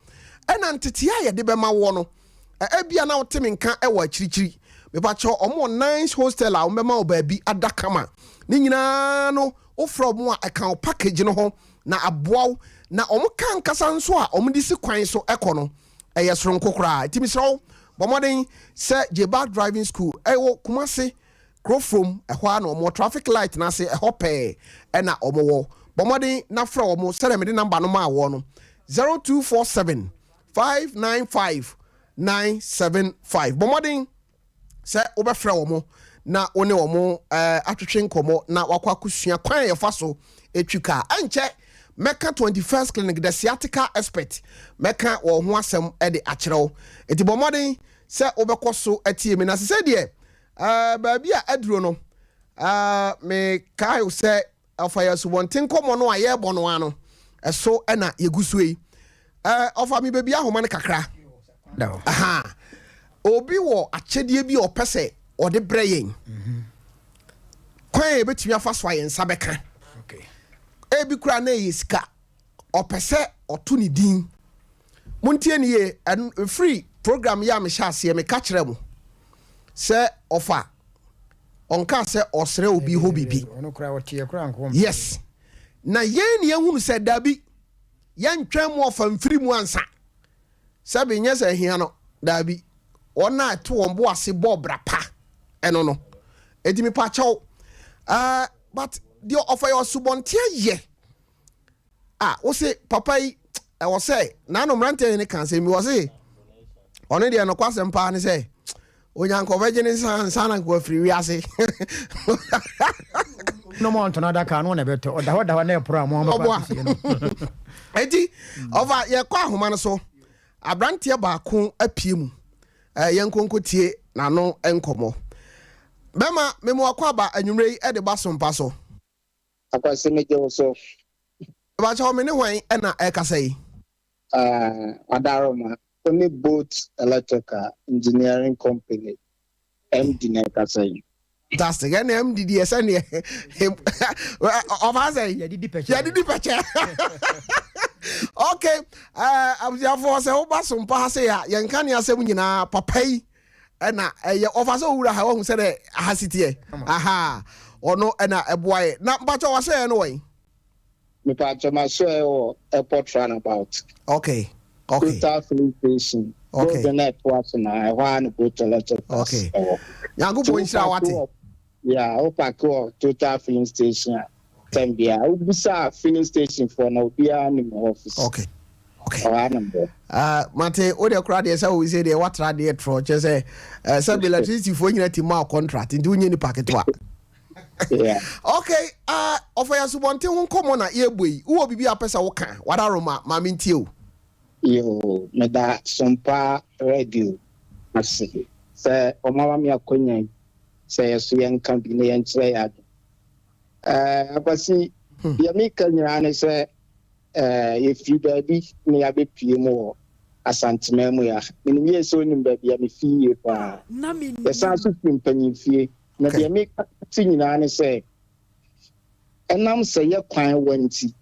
ɛna ntetea yɛde bɛma wo no ebia na wote me nka ɛwɔ akyirikyiri mepacho omo nice hostel a ombema obabi adakama ni nyina no ofro mo a account package no ho na aboaw na omo kan kasa nso a omo disi kwan so ekono eye soronko kra timisro bomoden se Jeba driving school ewo Kumasi Crofrom ehwa na omo traffic light na se ehope e na omo wo bomoden na fra omo sere me de number no ma wo no 0247 595 975 bomoden se obefra omo na one omo atwetwe nkomo na wakwa kusua kwan ye fa so etwika anche meka 21st clinic the sciatica expert meka wo ho asem e de akyerew enti bomoden se obekoso atie me na se de baabi a aduro no me kai se afa ya subonten komo no aye bono ano eso e na yegusu yi ofa mi baabi ahoma ne kakra aha obi wo akyedie bi opese ode breyen kwan e betumi afa so ayen sabeka okay ebi kura na yesika opese oto ni din muntie ni ye free program ya me sha ase me ka kire mu se ofa onka se osre obi ho bibi ono kura wotie kura nko yes na ye ni ehunu se dabi ye ntwan mu ofa mfiri mu ansa sabe nya se hia no dabi ona to wombo ase bobra pa eno no edimi pa chaw but the offer your subontia ye wo say papa yi I was say na no mrante ni kan say mi was say ono de no kwasem pa ni say onyanko vegene sana ko free wi ase no mo ntona da ka no na beto oda na epro am mo ba eti over ye kwa ahoma no so abrante ba ko apie mu yenkonkotie na no enkomo bema memo akwa aba anwumrei e de ba Sompa so akwase meje wo so ba cha o me ne hwan e na e kasa yi adaroma only boat electrical engineering company MD na kasa yi that's the guy MD di esa ne of us ya didi peche okay abuja for se wo ba Sompa ha se ya yenka ne asem nyina papai na ye offer owura ha wo se de ahasitie aha ono na eboae na mpacho wa se no wen me pa chama so airport runabout okay total filling station okay the network na one boat electrical okay yango po nshira wate yeah opako total filling station Tambia ubisa filling station for na obia ni office okay number mate o de crowd say we say dey what trade dey tro che say electricity for nyina ti ma contract ndi unye ni packetwa yeah okay offer ya subonte ho komo na ye boi wo bibi apesa wo kan wadaroma ma mintie o yo me da Sompa radio asi se o mama mi akonya se yeso yen kan bi ne yen kire ya abasi ya mi kan nyane se if you baby me abe pie mo asantema mu ya ni ye so ni baby ya me fie pa na me ya sa so pimpanyi fie na de me ti nyina ne se enam se ye kwan wanti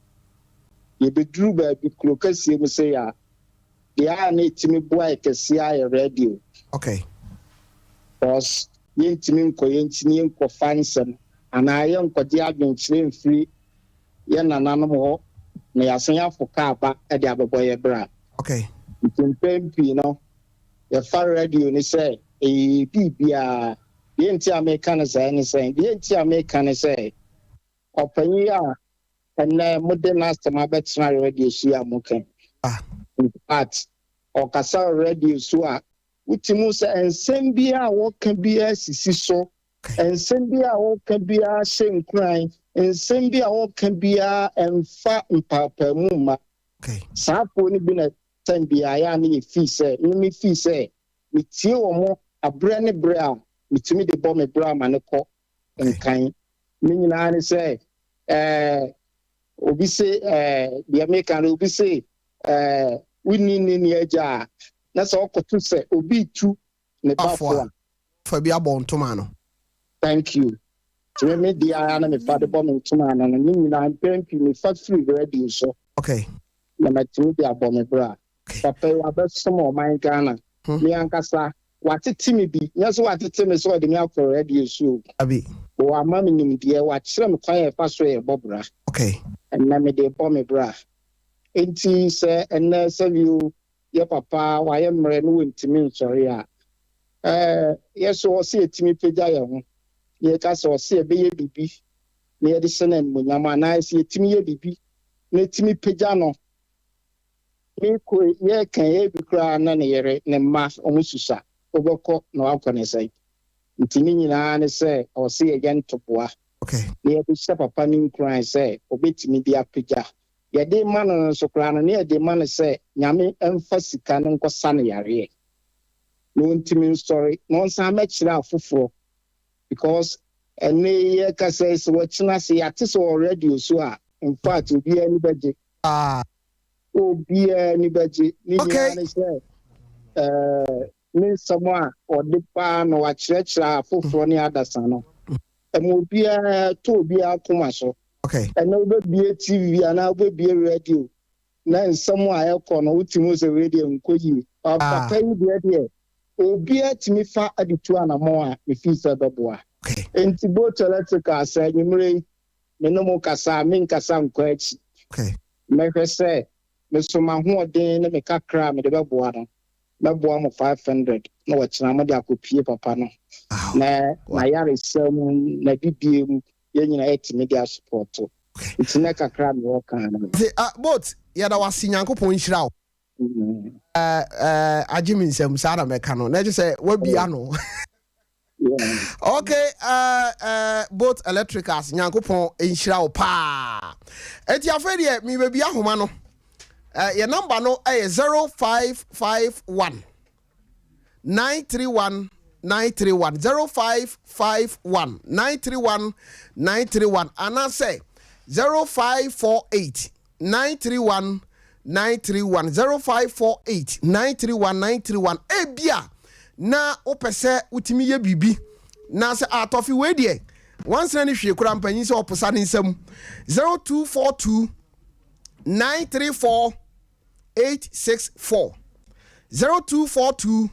ye beduru baby krokasie mu se ya ya na etimi boy kese ya radio okay boss ye ntimi nkoyentini nko fansem ana ye nkodi adwenkyire mfiri ye nananom ho na yasen afoka aba e de abeboye bra okay mpempi no ya fa radio ni say bibia ye nti American say ni say ye nti American say opanyi a ene modern customer betra radio shi amoken but okasa radio so a utimu say ensem bia wo kan bia sisi so ensem bia wo kan bia shenkran ensem bia wo kan bia emfa mpapa mu ma okay sapo ni bi na tambia ya ni fi say mi fi say mi tie wo mo abre ne bre a mi timi de bo me bra ma ne ko enkan mi nyina ni say obi say the American obi say we ni eja na so okotu say obi tu ne bafo for bi abon toma no thank you to me the ana me fa de bo me toma no ni nyina pempi me fa free radio so okay na ma timi de abon me bra papa wa be somo man Ghana mi ankasa what it Timmy be, yes, what it Timmy saw the milk for radio show. Abi. Or a mammy, dear, what some quiet pass way, Bobra. Okay. And Mammy de Bommy Bra. Ain't he, sir, and nurse of you, your papa, why am renewing to me, sorry. Yes, or see it to me, Pajaya. Yes, or see a baby. Near the sun and when your man I see it to me, a baby. Let me Pajano. Ye can be crying none here, ne mass almost sa. Overcock no alcohol say. Intimidating and say, or see again to bois. Okay. Near the step upon him crying, say, obey me, dear Pija. Ye de man on so crown near the man say, Yami emphasis canon for sunny area. No intimate story, no some match now for because and ye can say, so what's not say at this already, so in fact, will be anybody. Be anybody. Okay. Means someone or the pan or a church for any other son. And will be a to be a commercial. Okay. And now be a TV and I will be a radio. Now somewhere else on ultimate radio and could you pay the idea. Or be a to me far at the 2 and more if he's a boy. Okay. And to go to electrical say, you may no casa, minka some question. Okay. Make her say. Mr. Mahu den na meka kra me de beboa no beboa mo 500 na wachina mo de akopie papa no na yare sem na bibiem ye nyina etime dia support it's na kakra me wo kan no but ya da wasi nyankopon hira o agimi nsem sa na meka no na je say wa bia no okay both electricals nyankopon hira o pa eti afede mi be bia homa no your number no is 0551 931 931 0551 931 931 and I say 0548 931 931 0548 931 931 ebia na opese utimi ye bibi na se atofi we die once na ni hwe kura mpanyin se oposa ne nsam 0242 934 864 0242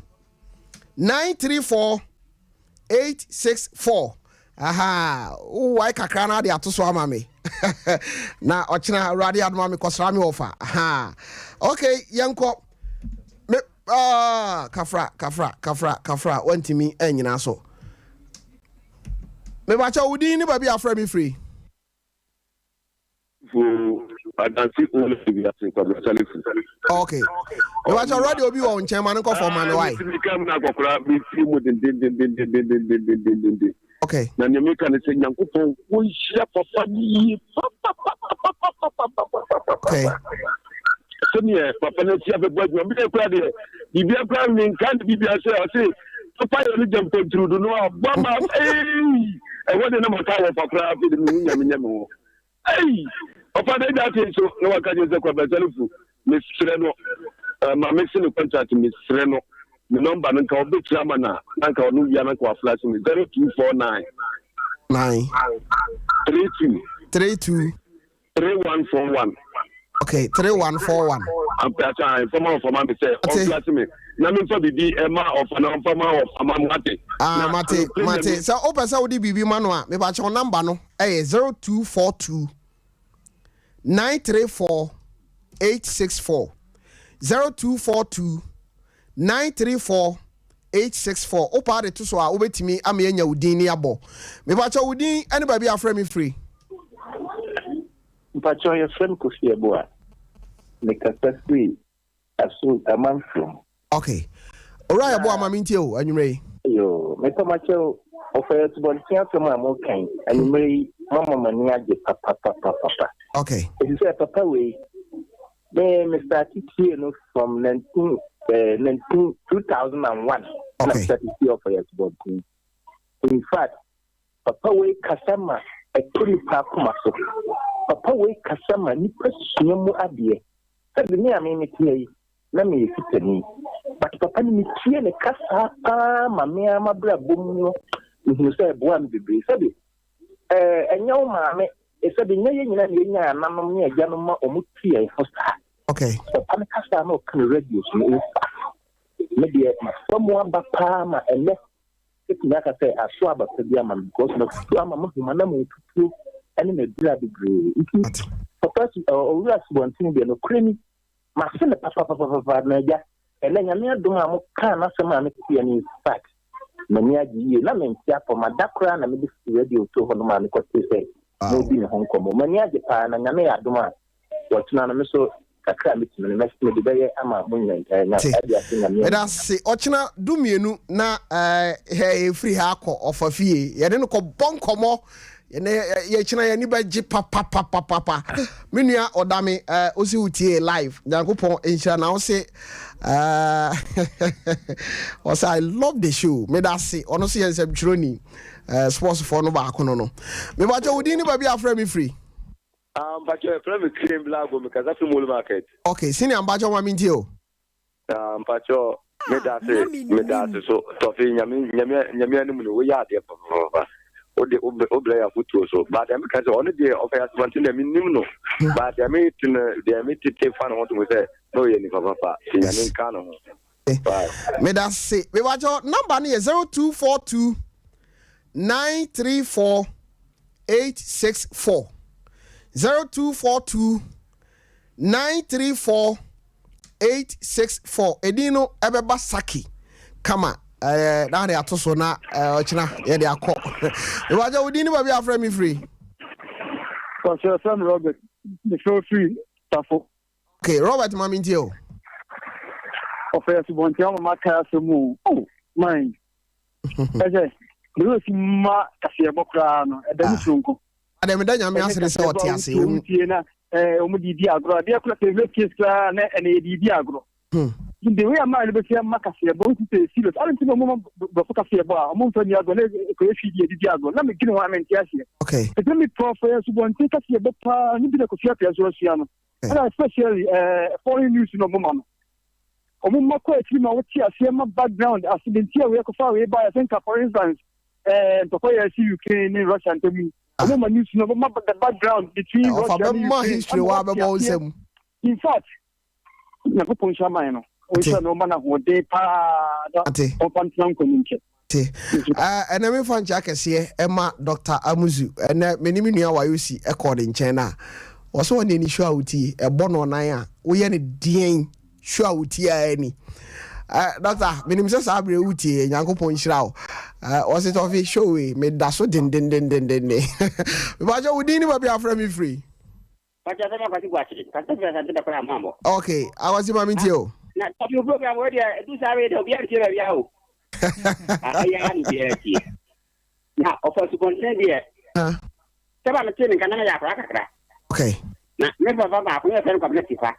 934 864 aha why kakra na de atoso ama me na ochina radio adoma me kosra me ofa aha okay yanko me kafra wantimi anyina so me ba cha wudi ni ba bi afra me free I can see all of the things from the telephone. Okay. You watch already obi on chairman ko for man why? Okay. Na you make an say Yankopon wo hia papa ni. Okay. So me papa na tia be boy me dey kura dey. Bibia kura me kan bibia say papa you need jump through do no baba eh what the number ka papa fi de me nyame. Hey! Opa de that so no waka je se kwa betelifu me sre no ma me se no contract me sre no me number no ka obetia ma na nka onu bia na kwa flash me 0249 9 32 3141 okay 3141 I'm time for my me say on flash me na me for bibi ema of na former of amamate mate so opesa wo di bibi ma no a me ba che number no 0242 934 864 0242 934 864 opa de to so a obetimi amenya udin ni abo me ba cha udin anybody afra me free Mpacho your friend ko fie bo a me kasa free aso amanfo okay ora ya bo amamintie o anwumre yo me to macho ofa to bon tia to ma mo kan anwumre mama mani age papa okay it is papa we me started here no from 2001 okay I started here for your bon in fact papa we kasama e tuli pa kuma so papa we kasama ni presunya mu ade sabi me ame tie na me fitani but papa ni tie ne kasa ma me amabra bom no hu say bo am bebe sabi enya o ma me sabi nya nyina ne nya nanom ne agya no ma o mu tie e fosta okay papa kasa no kan radio so Maybe someone back palm and left. It's like I say, I saw about the diamond because I'm a Muslim and in a degree. For person or we are one thing, be no creamy. My son, papa, Naja, and then I do my kind of some man in fact. Many a year, let me for my background and maybe radio to one man because they say, no being a Hong Kong. Many a Japan and Yamea do my what's none of me so. Say ochina du mienu na free hako of a fee ye no ko bon komo ye china ye ni ba ji papa menua odame osi utie live Yankopon insha na o say I love the show me that say ono say ensem chironi sports for no ba kono no me ba je wodi ni ba bi afra me free. But you're from cream black because that's a mall market. Okay, senior Ambajo Mamintio. But you're Medasi, so Toffee, Yamian, we are there for the Oblea Futuso. But I'm because only the of us wanting them in Nuno. But they made to take fun what we say. No, any papa, in Cano. Medasi, we watch your number near 0242 934 864. 0242 934 864 Edino Ebeba Saki Kama na de atoso na ochina ye de akọ e waje odini ba bi afra me free so son Robert the show free tafo okay Robert Mamintio offer to bontia ma ka so mu oh mine eje do si ma ka se bokra no e da sunko Adem da nyame asere se oti ase na omo di agro de akura te case kra na ene di agro the way am I be say makase bo ti serious aren't no mo bo focus bo omo nfa ni agro na ko efi di agro na me gine wa mente ase okay e me professor so bon ti ka se bo pa ni bi na ko fia so sia no and especially foreign news no mo no omo mako ati ma woti ase ma background accident here we ko fa we buy I think for instance to ko ya see Ukraine and Russia and me I'm not news no but the background between Russia and Ukraine history wa be bo nsem in fact na ko pon shama no o sha no mana ho de pa o pantran community ena me fan cha kese ema Dr. Amuzu ena menimi nua wa yosi ekord nchen na wo so woni ni show uti e bono nan a wo ye ne dien show uti a ani doctor menim se sabre uti Yankopon hira o se to fi show we me da so den me ba jo wudi ni ba bi afra me free okay I was in my meeting na top program where do sorry do be here ya o ya ni be na offer to consent there seba me tin kan na ya kakra okay na me baba ba ko ya fen ko bleti fa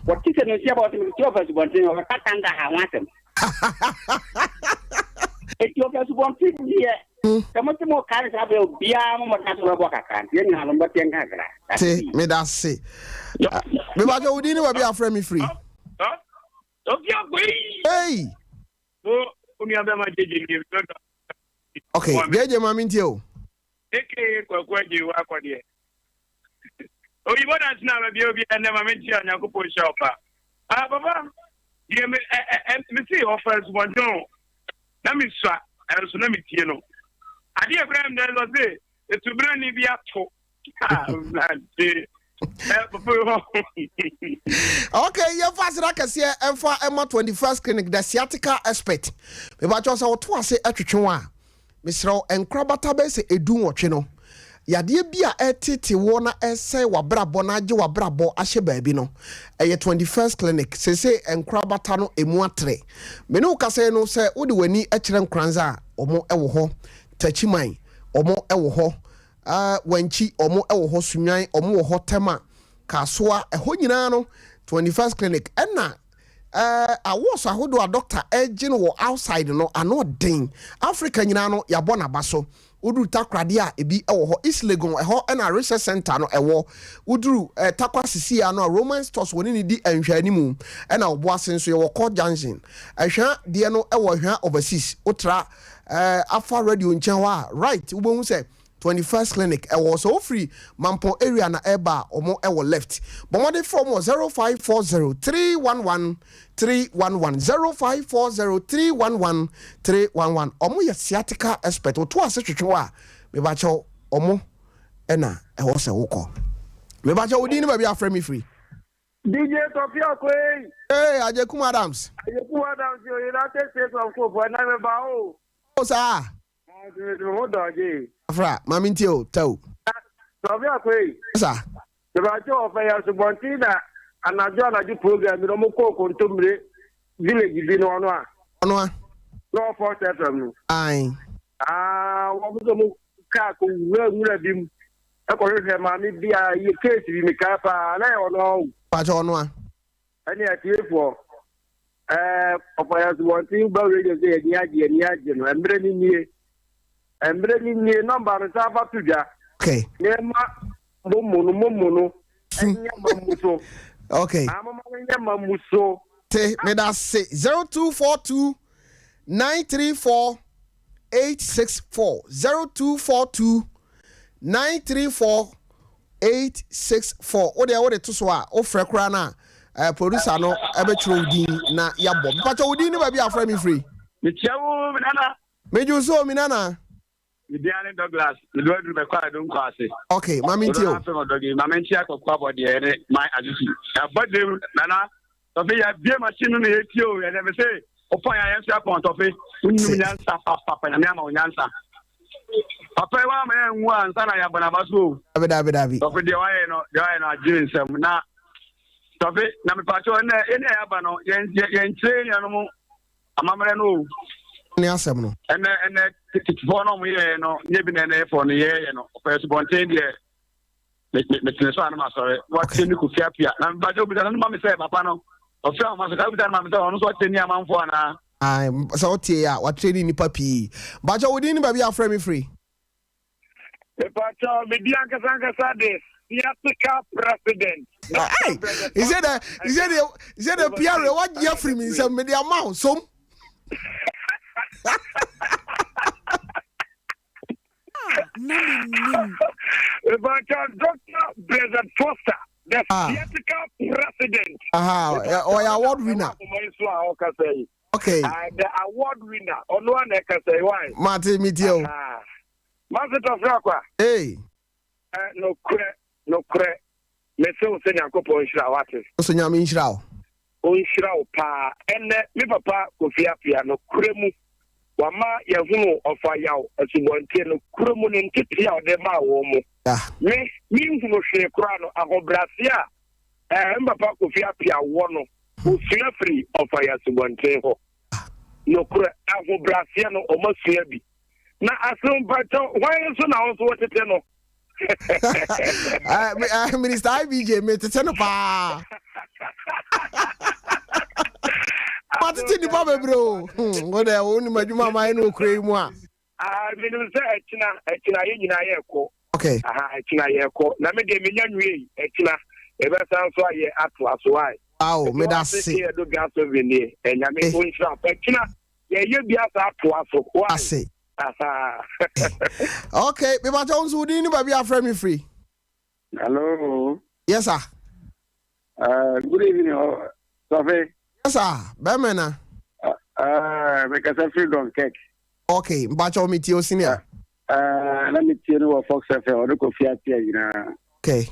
what you say no about me to offer to consent o ka tanda ha wantem e ti offer to consent there kama ti mo kan sa be bia mo na to bo kakra ye ni halomba ten kakra me da se me ba jo udi ni ba bi afra me free hey okay jeje mami ntio eke kwa je wa kwa die o yi bona tna ba bi obi na mami ntio Yankopon shopa baba ye me see offers one don na mi swa so na mi tie no ade Abraham na lo se etubra ni bi ato okay, you fast like I say Emma 21st clinic the sciatica expert. Me ba cho say oto ase atwetwe a Mr. Enkrabata be se edu nwotwe no. Yade bia etete wo na ese wabrabo na age wabrabo ahye baabi no. Eye 21st clinic se Enkrabata no emu atre. Me no ka say no say wo de wani akire nkranza omo ewo ho tachiman omo ewo ho wanchi omo ewo ho sunwan omo wo ho tema kasoa eho nyina no 21st clinic ena awoso ahodo a doctor agin wo outside no ano den Africa nyina no yabo na baso uduru takrade a ebi ewo ho East Legon eho ena research center no ewo uduru takwa sisi ano Roman stores woni ni di anhwani mu ena obo asenso ye wo call junction ahwa de no ewo hwa overseas utra afa radio nchen wa right ubohu se 21st clinic was so free Mampo area na eba omo ewo left but what they from was 0540-311-311 0540-311-311 omo ye sciatica expert o to ase twetwe a me ba cho omo ena ewo se woko me ba cho odi ni ba bia frame me free DJ Sofia Kwei. Hey, Ajekum Adams. Ajekum Adams, you United States of Copa, na me ba o. O sa. Mo doje. Afra, maminti o, tau. Sofia Kwei. Sa. The bacho of ya subontina anajo na di program no mo ko kontomre village bi no ono a. Ono a. No for FM. Ai. Wo mo ka ko wura bim. E ko hwe ma mi bia ye case bi mi ka pa na ono. Pacho ono a. Ani atiefo opaya subontin ba radio say ni aje no embre ni nie number no sa ba tuja. Okay. Nema momono enya mamuso. Okay. Amama enya mamuso. Te me da say 0242 934 864 0242 934 864 o de to so a o frɛ kra na producer no ebetro din na yabo pacho odi ni ba bia frɛ me free Me tiawo minana meju so minana Idiane Douglas me do be kwa don kwase. Okay mami ntio mama ntia akwa body ere my ajusi abadem nana so be ya bie machine no etio e dem say opan ya yenso akon to fe unum nyansa papa na me ama nyansa papa wa ma enwu ansa na ya bana baso dabi so fe de wa ye no ajin nsem na so fe na me pacho ene ya ba no yen train ya no mu amamre no ni asem no ene for no mu ye no nye bi na ene for no ye no first bonten de me tinso ana ma sorry what ni ku fiapia na ba jo bi na ma me say papa no o fi ma so ka bi na ma me say ono so teni amanfo ana ai so tie ya what training ni papi ba jo wodi ni ba bia frame me free e pacho me dia kasa de theatrical president. Hey, he said the PR what year free me say me the amount some Dr. President Foster, the theatrical president. Or award winner. Okay. The award winner. On one why? Martin Mitio. Master of Rakwa. Hey. No cre. Me so say nyankopon hira wate. So nyame hira o. O hira o pa. Ene me papa kofiapia no kremu. Wama yehunu ofa yaw asubontie no kremu ne ntete ya ode ma wo mu. Me hunu hwe kura no ahobrase a papa kofiapia wo no. Osua free ofa ya asubontie ho. No kura ahobrase no o masua bi. Na asom pato why so na so wotete no. Minister IBJ me tete no pa. Matiti ni ba bro. Ngo de woni madwuma mai no kure mu a. Me no say echina ye nyina ye ko. Okay. Echina ye ko. Na me de me nya nwie echina e be san so aye ato why. Wow, me da se. E do gas veni enya me ko nshra echina ye bia sa ato why. Ase. Okay, me ba Jones udi ni ba bia frame me free. Hello. Yes sir. Good evening, Sophie. Yes sir, Bemena. Because I feel don't cake. Okay, mbacho mi ti o senior. Let me tell you what Fox FM or the coffee at here. Okay.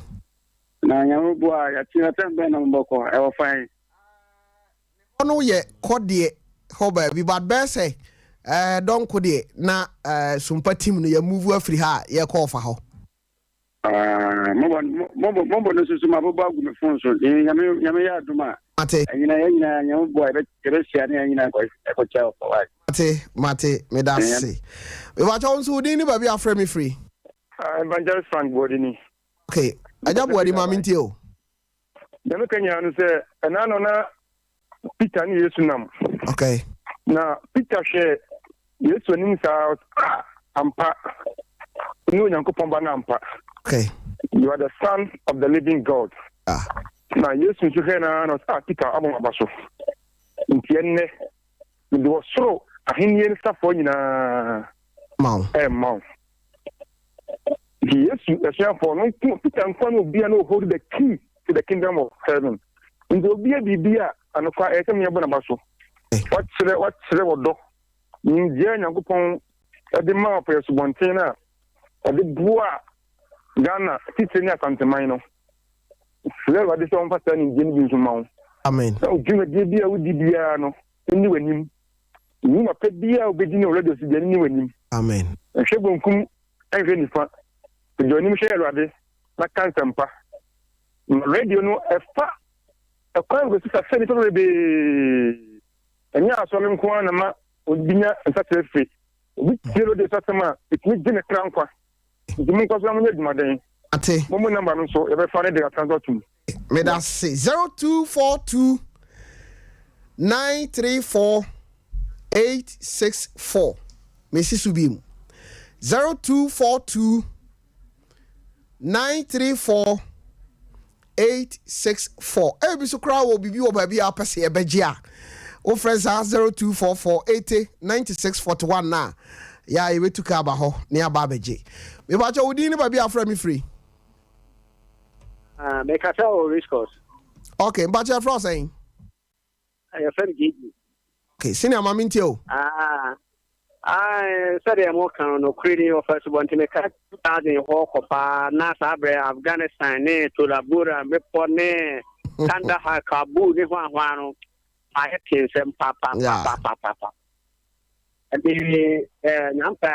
Na nyamu bua ya tina tembe na mboko e wo fine. Ono ye kodie hoba bi bad be say don kodie na Sompa team no ya move afri ha ye call for ho. Mo no susu ma bo agu me phone so nyame ya aduma. Mate. Nyina nyamu bua be sia na nyina ko cha for why. Mate me da se. Me ba Jones udi ni ba bia frame me free. Evangelist Frank Bodini. Okay. Aja body ma minti o. Dem kanya no say enano na Peter ni Yesu nam. Okay. Na Peter she Yesu ni sa ampa. No nyankopon ba na ampa. Okay. You are the son of the living God. Na Yesu so he na no sa Peter abon abaso. Ntienne ndo soro ahenye ni safo nyina. Mau. Mau. Yes, for no Peter and Fun will be no hold the key to the kingdom of heaven. And will be a bibia and a fire come here Bonabaso. What's the dog? In Jan at the mouth of Subantina at the Bois Ghana, Titania Cantamino. Never this one for in Genevieve Mount. Amen. So, Jim, dear, with Diano, and when him. You are pet dear, beginning already to the new him. Amen. And she won't come and really fun. The joining share of this, like Sompa. Radio no a far a crime with a senator be. And yeah, so I'm going to would be a success free. With 0 days after it needs in a crown. The monk was on my day. Ate. Moment number so ever found they are transferred. May that say 0242 934 864. Mrs. Subim 0242 934 864. Every so crowd will be your baby up as a begia. O friends are 0244 80 9641 now. Yeah, you went to Kabaho near Babaji. We watch your dinner baby after me free. Make a tell risk course. Okay, but you're saying. I friend gave you. Okay, senior Mamintio. I said I'm working on a creating of first one to make 2000 walk of Nasa, Afghanistan, to the Buddha, Repone, Kandahar, Kabul, Nihwano. I had some papa. And the Nampa,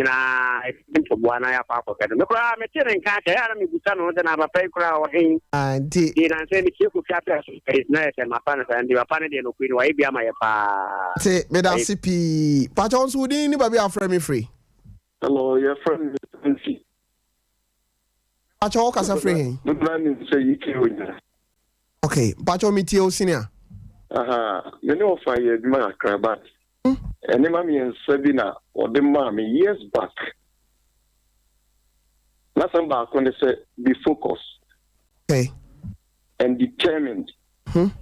I think of one I have papa. The crowd, I'm catch enemy to some of them have a pay crowd. And did I say the Chief Captain is nice and my partner and the opponent in Queen Wabia my pa. Say, Madam CP, Patons would anybody after me free. Hello, your friend. Pacho Casa free. The plan is say you can. Okay, Pacho Mitio Senior. You know, fire my crabat. And the mammy and Sabina or the mommy years back. Last time back when they said be focused. Okay. And determined. And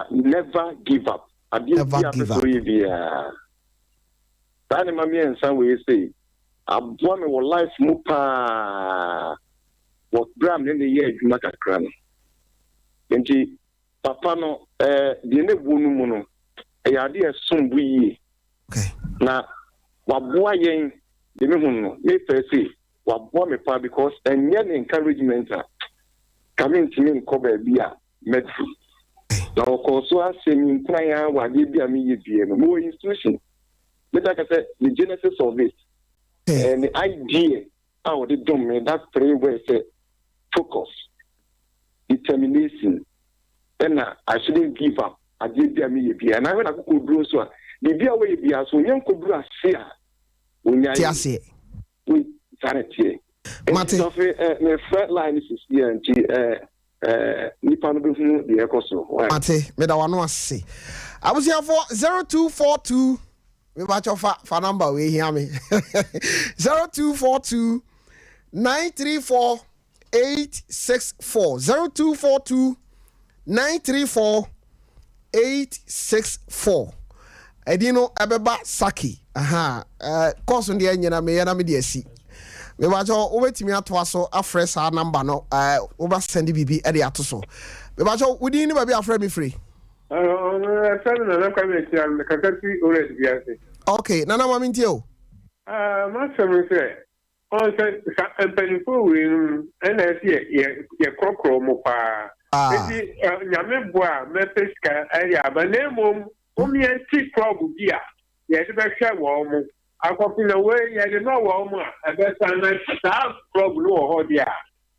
never give up. I didn't give up. That mammy and some way say, I want my life mupa. What Bram in the year you make a crown. And Papa no, the nebuno. A idea soon we. Okay. Now, what boy yen, the moon, may say, what boy me pa because and young encouragement coming to me in cover beer, medicine. Now, of course, so I say, in prayer, what did be a me more instruction. But like I said, the genesis of it and the idea how they do me that three words focus, determination, and I shouldn't give up. I did be a me, and I went to go do so. The beer way be as when young could do a seer. When you say, we sanity. Martin, my front line is here and Nippon the echo so. Mate, Medawano say. I was here for 0242. We watch your for number, we hear me. 0242 934 864. 0242 934 864. Edino Abeba Saki. Course on the engine, I may and I see. We watch all over to me at Wasso, a fresh number no, over Sandy BB at the Atoso. We watch all within the baby afraid me free. Okay, Nana Mamintio. Master say, oh, and penny for and I see a crocro mopa. Yameboa, Mepesca, Aya, but name only a cheap trouble beer. Yes, I shall warm. I got in a way, I did not warm. I bet I'm not trouble or dear.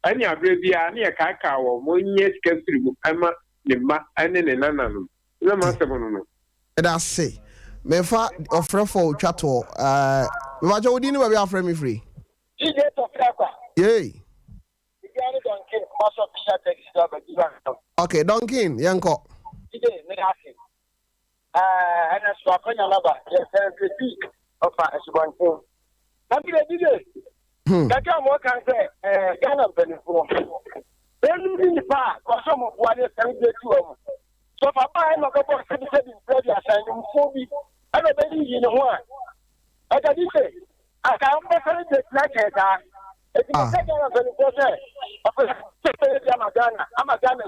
Any of the near cacao, 1 year can through Emma, Limba, and then another. The master. And I say, Mefa of Ruffle Chateau, what you didn't have your friend me free. Yay. Okay, Duncan, Yanko. And as for Lava, yes, of a Happy day. That can work and say, Ghana Benefo. Then in the park, or some of what is coming to them. So, Papa, I'm not going to say, and for me, I don't believe in one. I can say, I can't make it like if you take care of the process, I'm a Ghana,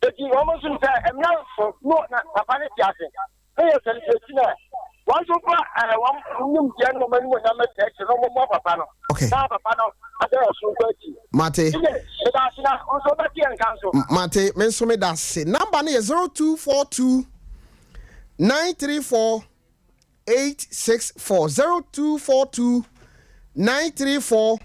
if you almost say, I'm not for more than a panic jacket. One super and one gentleman when I'm a text, no more Papano. Okay. Mate. Mate, Mensome that's it. Number is 0242 934 864. 0242 934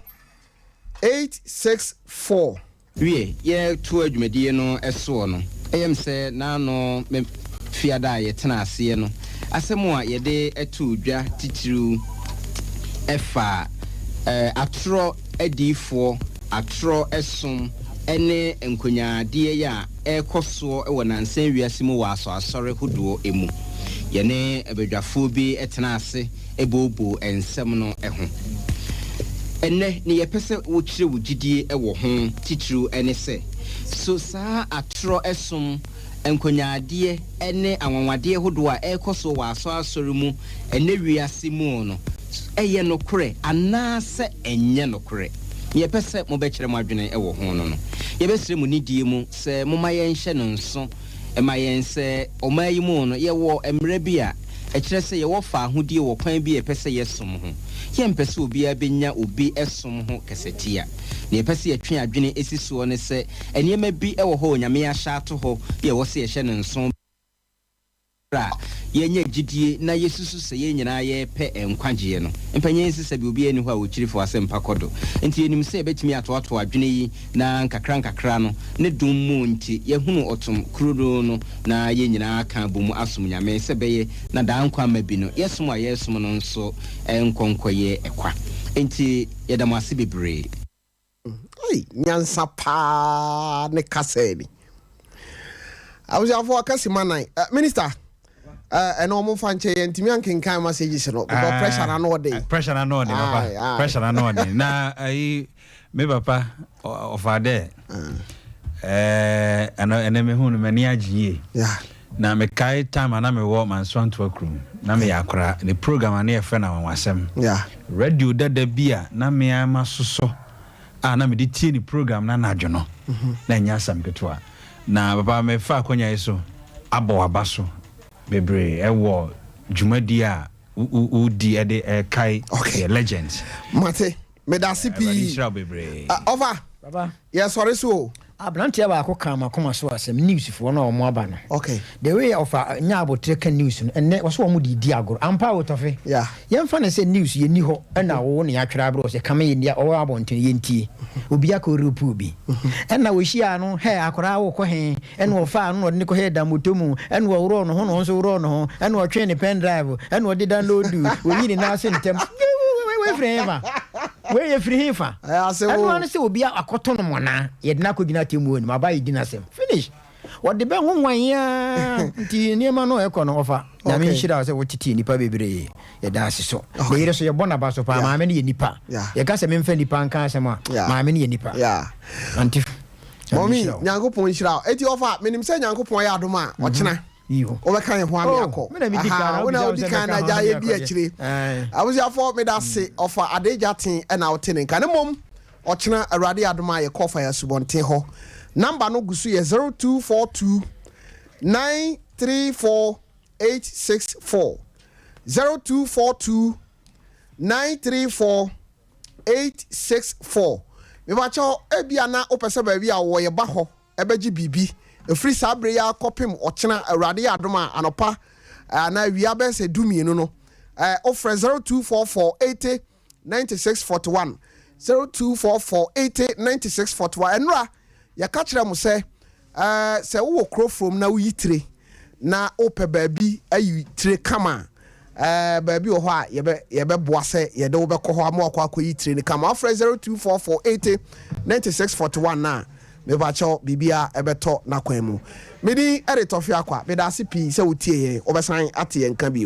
864. We yeah to adwumadi no eso no. Ayem say na no me fiada ye tena ase no. Asemo a ye de etu dwa titiru efa atro adifo atro esom ene enkonyaade ya ekoso e wona nsan wiase mu waso asore hodo emu. Ye ne ebedwafo bi etena ase ebobo ensem no eho. Ene ni yepese wo kire wo gidie e wo ho titiru ene se so saa atro esom enkonyaade ene anwanwade hodo a ekoso waso asore mu ene wiase mu no eye no kore anase enye no kore yepese mo be kire mo adwene e wo ho no yebesire mu nidie mu se mo maye nhye no nso e maye nse o mayi mu no ye wo emre bia e kire se ye wo fa ahodie wo kwan bi yepese yesom ho ye mpese obi abenya obi esom ho kesetia ne yepese yetwe adwene esisuo ne se enema bi e wo ho nyame ya hya to ho ye wo se ye hye no nso ra yenye gidie na yesusu se ye nyina ye pe enkwagye no empanyen sisa bi obi ani ho a wokirifo asem pakodo enti enim se betimi atoato adwene yi na nkakra no ne dum mu nti ye hunu otom krudo no na ye nyina aka bomu asom nyame se beye na da nkwa mabi no yesom a yesom no nso enkonkoye ekwa enti ye dam ase bebre nyansa pa ne kaseni awusiafo akasi manan minister and almost fancy and Timian can kind messages no pressure and all day. Pressure and all day, pressure and all day. Now I me papa of our day. And me who many aji. Yeah. Now me kai time and I'm a woman swan to a room. Na me akra the program and near friend of wasem. Yeah. Radio that the beer na me ama so. Ah na me di tini program na najono. Na nyasam ketwa. Na papa me fa konya eso abo abaso. Bebre ewo jumadi a udi ede kai legends mate me da CP over baba yes sorry so abrantia ba akokam akoma so asem news fo na omo aba no okay the way of nya abotreka news no enne wo so omo di agoro ampa wotofe yeah yemfa na say news ye ni ho na wo ne atwera abro se kama ye ni o abonten ye ntie obi akorupu bi enna wo hia no he akora wo ko he enne wo fa no ne ko he da motomu enne wo woro no ho no so woro no ho enne wo twe ne pen drive enne wo di download wo yini na ase ntem frema we free fa anu se obi akoto no mona ye dina ko gina temu ni maba ye dina sem finish what the ben ho wan ya nti niema no e ko no ofa na me hira se wotiti nipa bebre ye da ase so be yire so ye bona ba so pa ma me ne ye nipa ye ka se me mfa nipa nka se ma ma me ne ye nipa anti mommy nyankopon hira eti ofa menim se nyankopon ya adoma o chena Yo. Over can one ako. When I would kind of jay be actually. I was your fault me that say of a day jatin and out in can mom or china a radi adma ye call fire subonte ho. Number no gusu ye 0242 934 864 0242 934 864. Me bacho ebia na opese ba wi a wo ye ba ho ebeji bibi. A free sabre ya copim or china a radia adoma anopa na wiabe se dumi no offer 0244 80 9641 0244 80 9641 enra ya kachira mu se wo kro from na wi tire na ope baabi ayi tire kama baabi o ho a yebe boa se ye de wo be ko ho ama akwa yi tire ni kama offer 0244 80 9641 na me bacho bibia ebeto na kwan mu medi editofia kwa me da CP se wotie ye obesan ate ye nka bi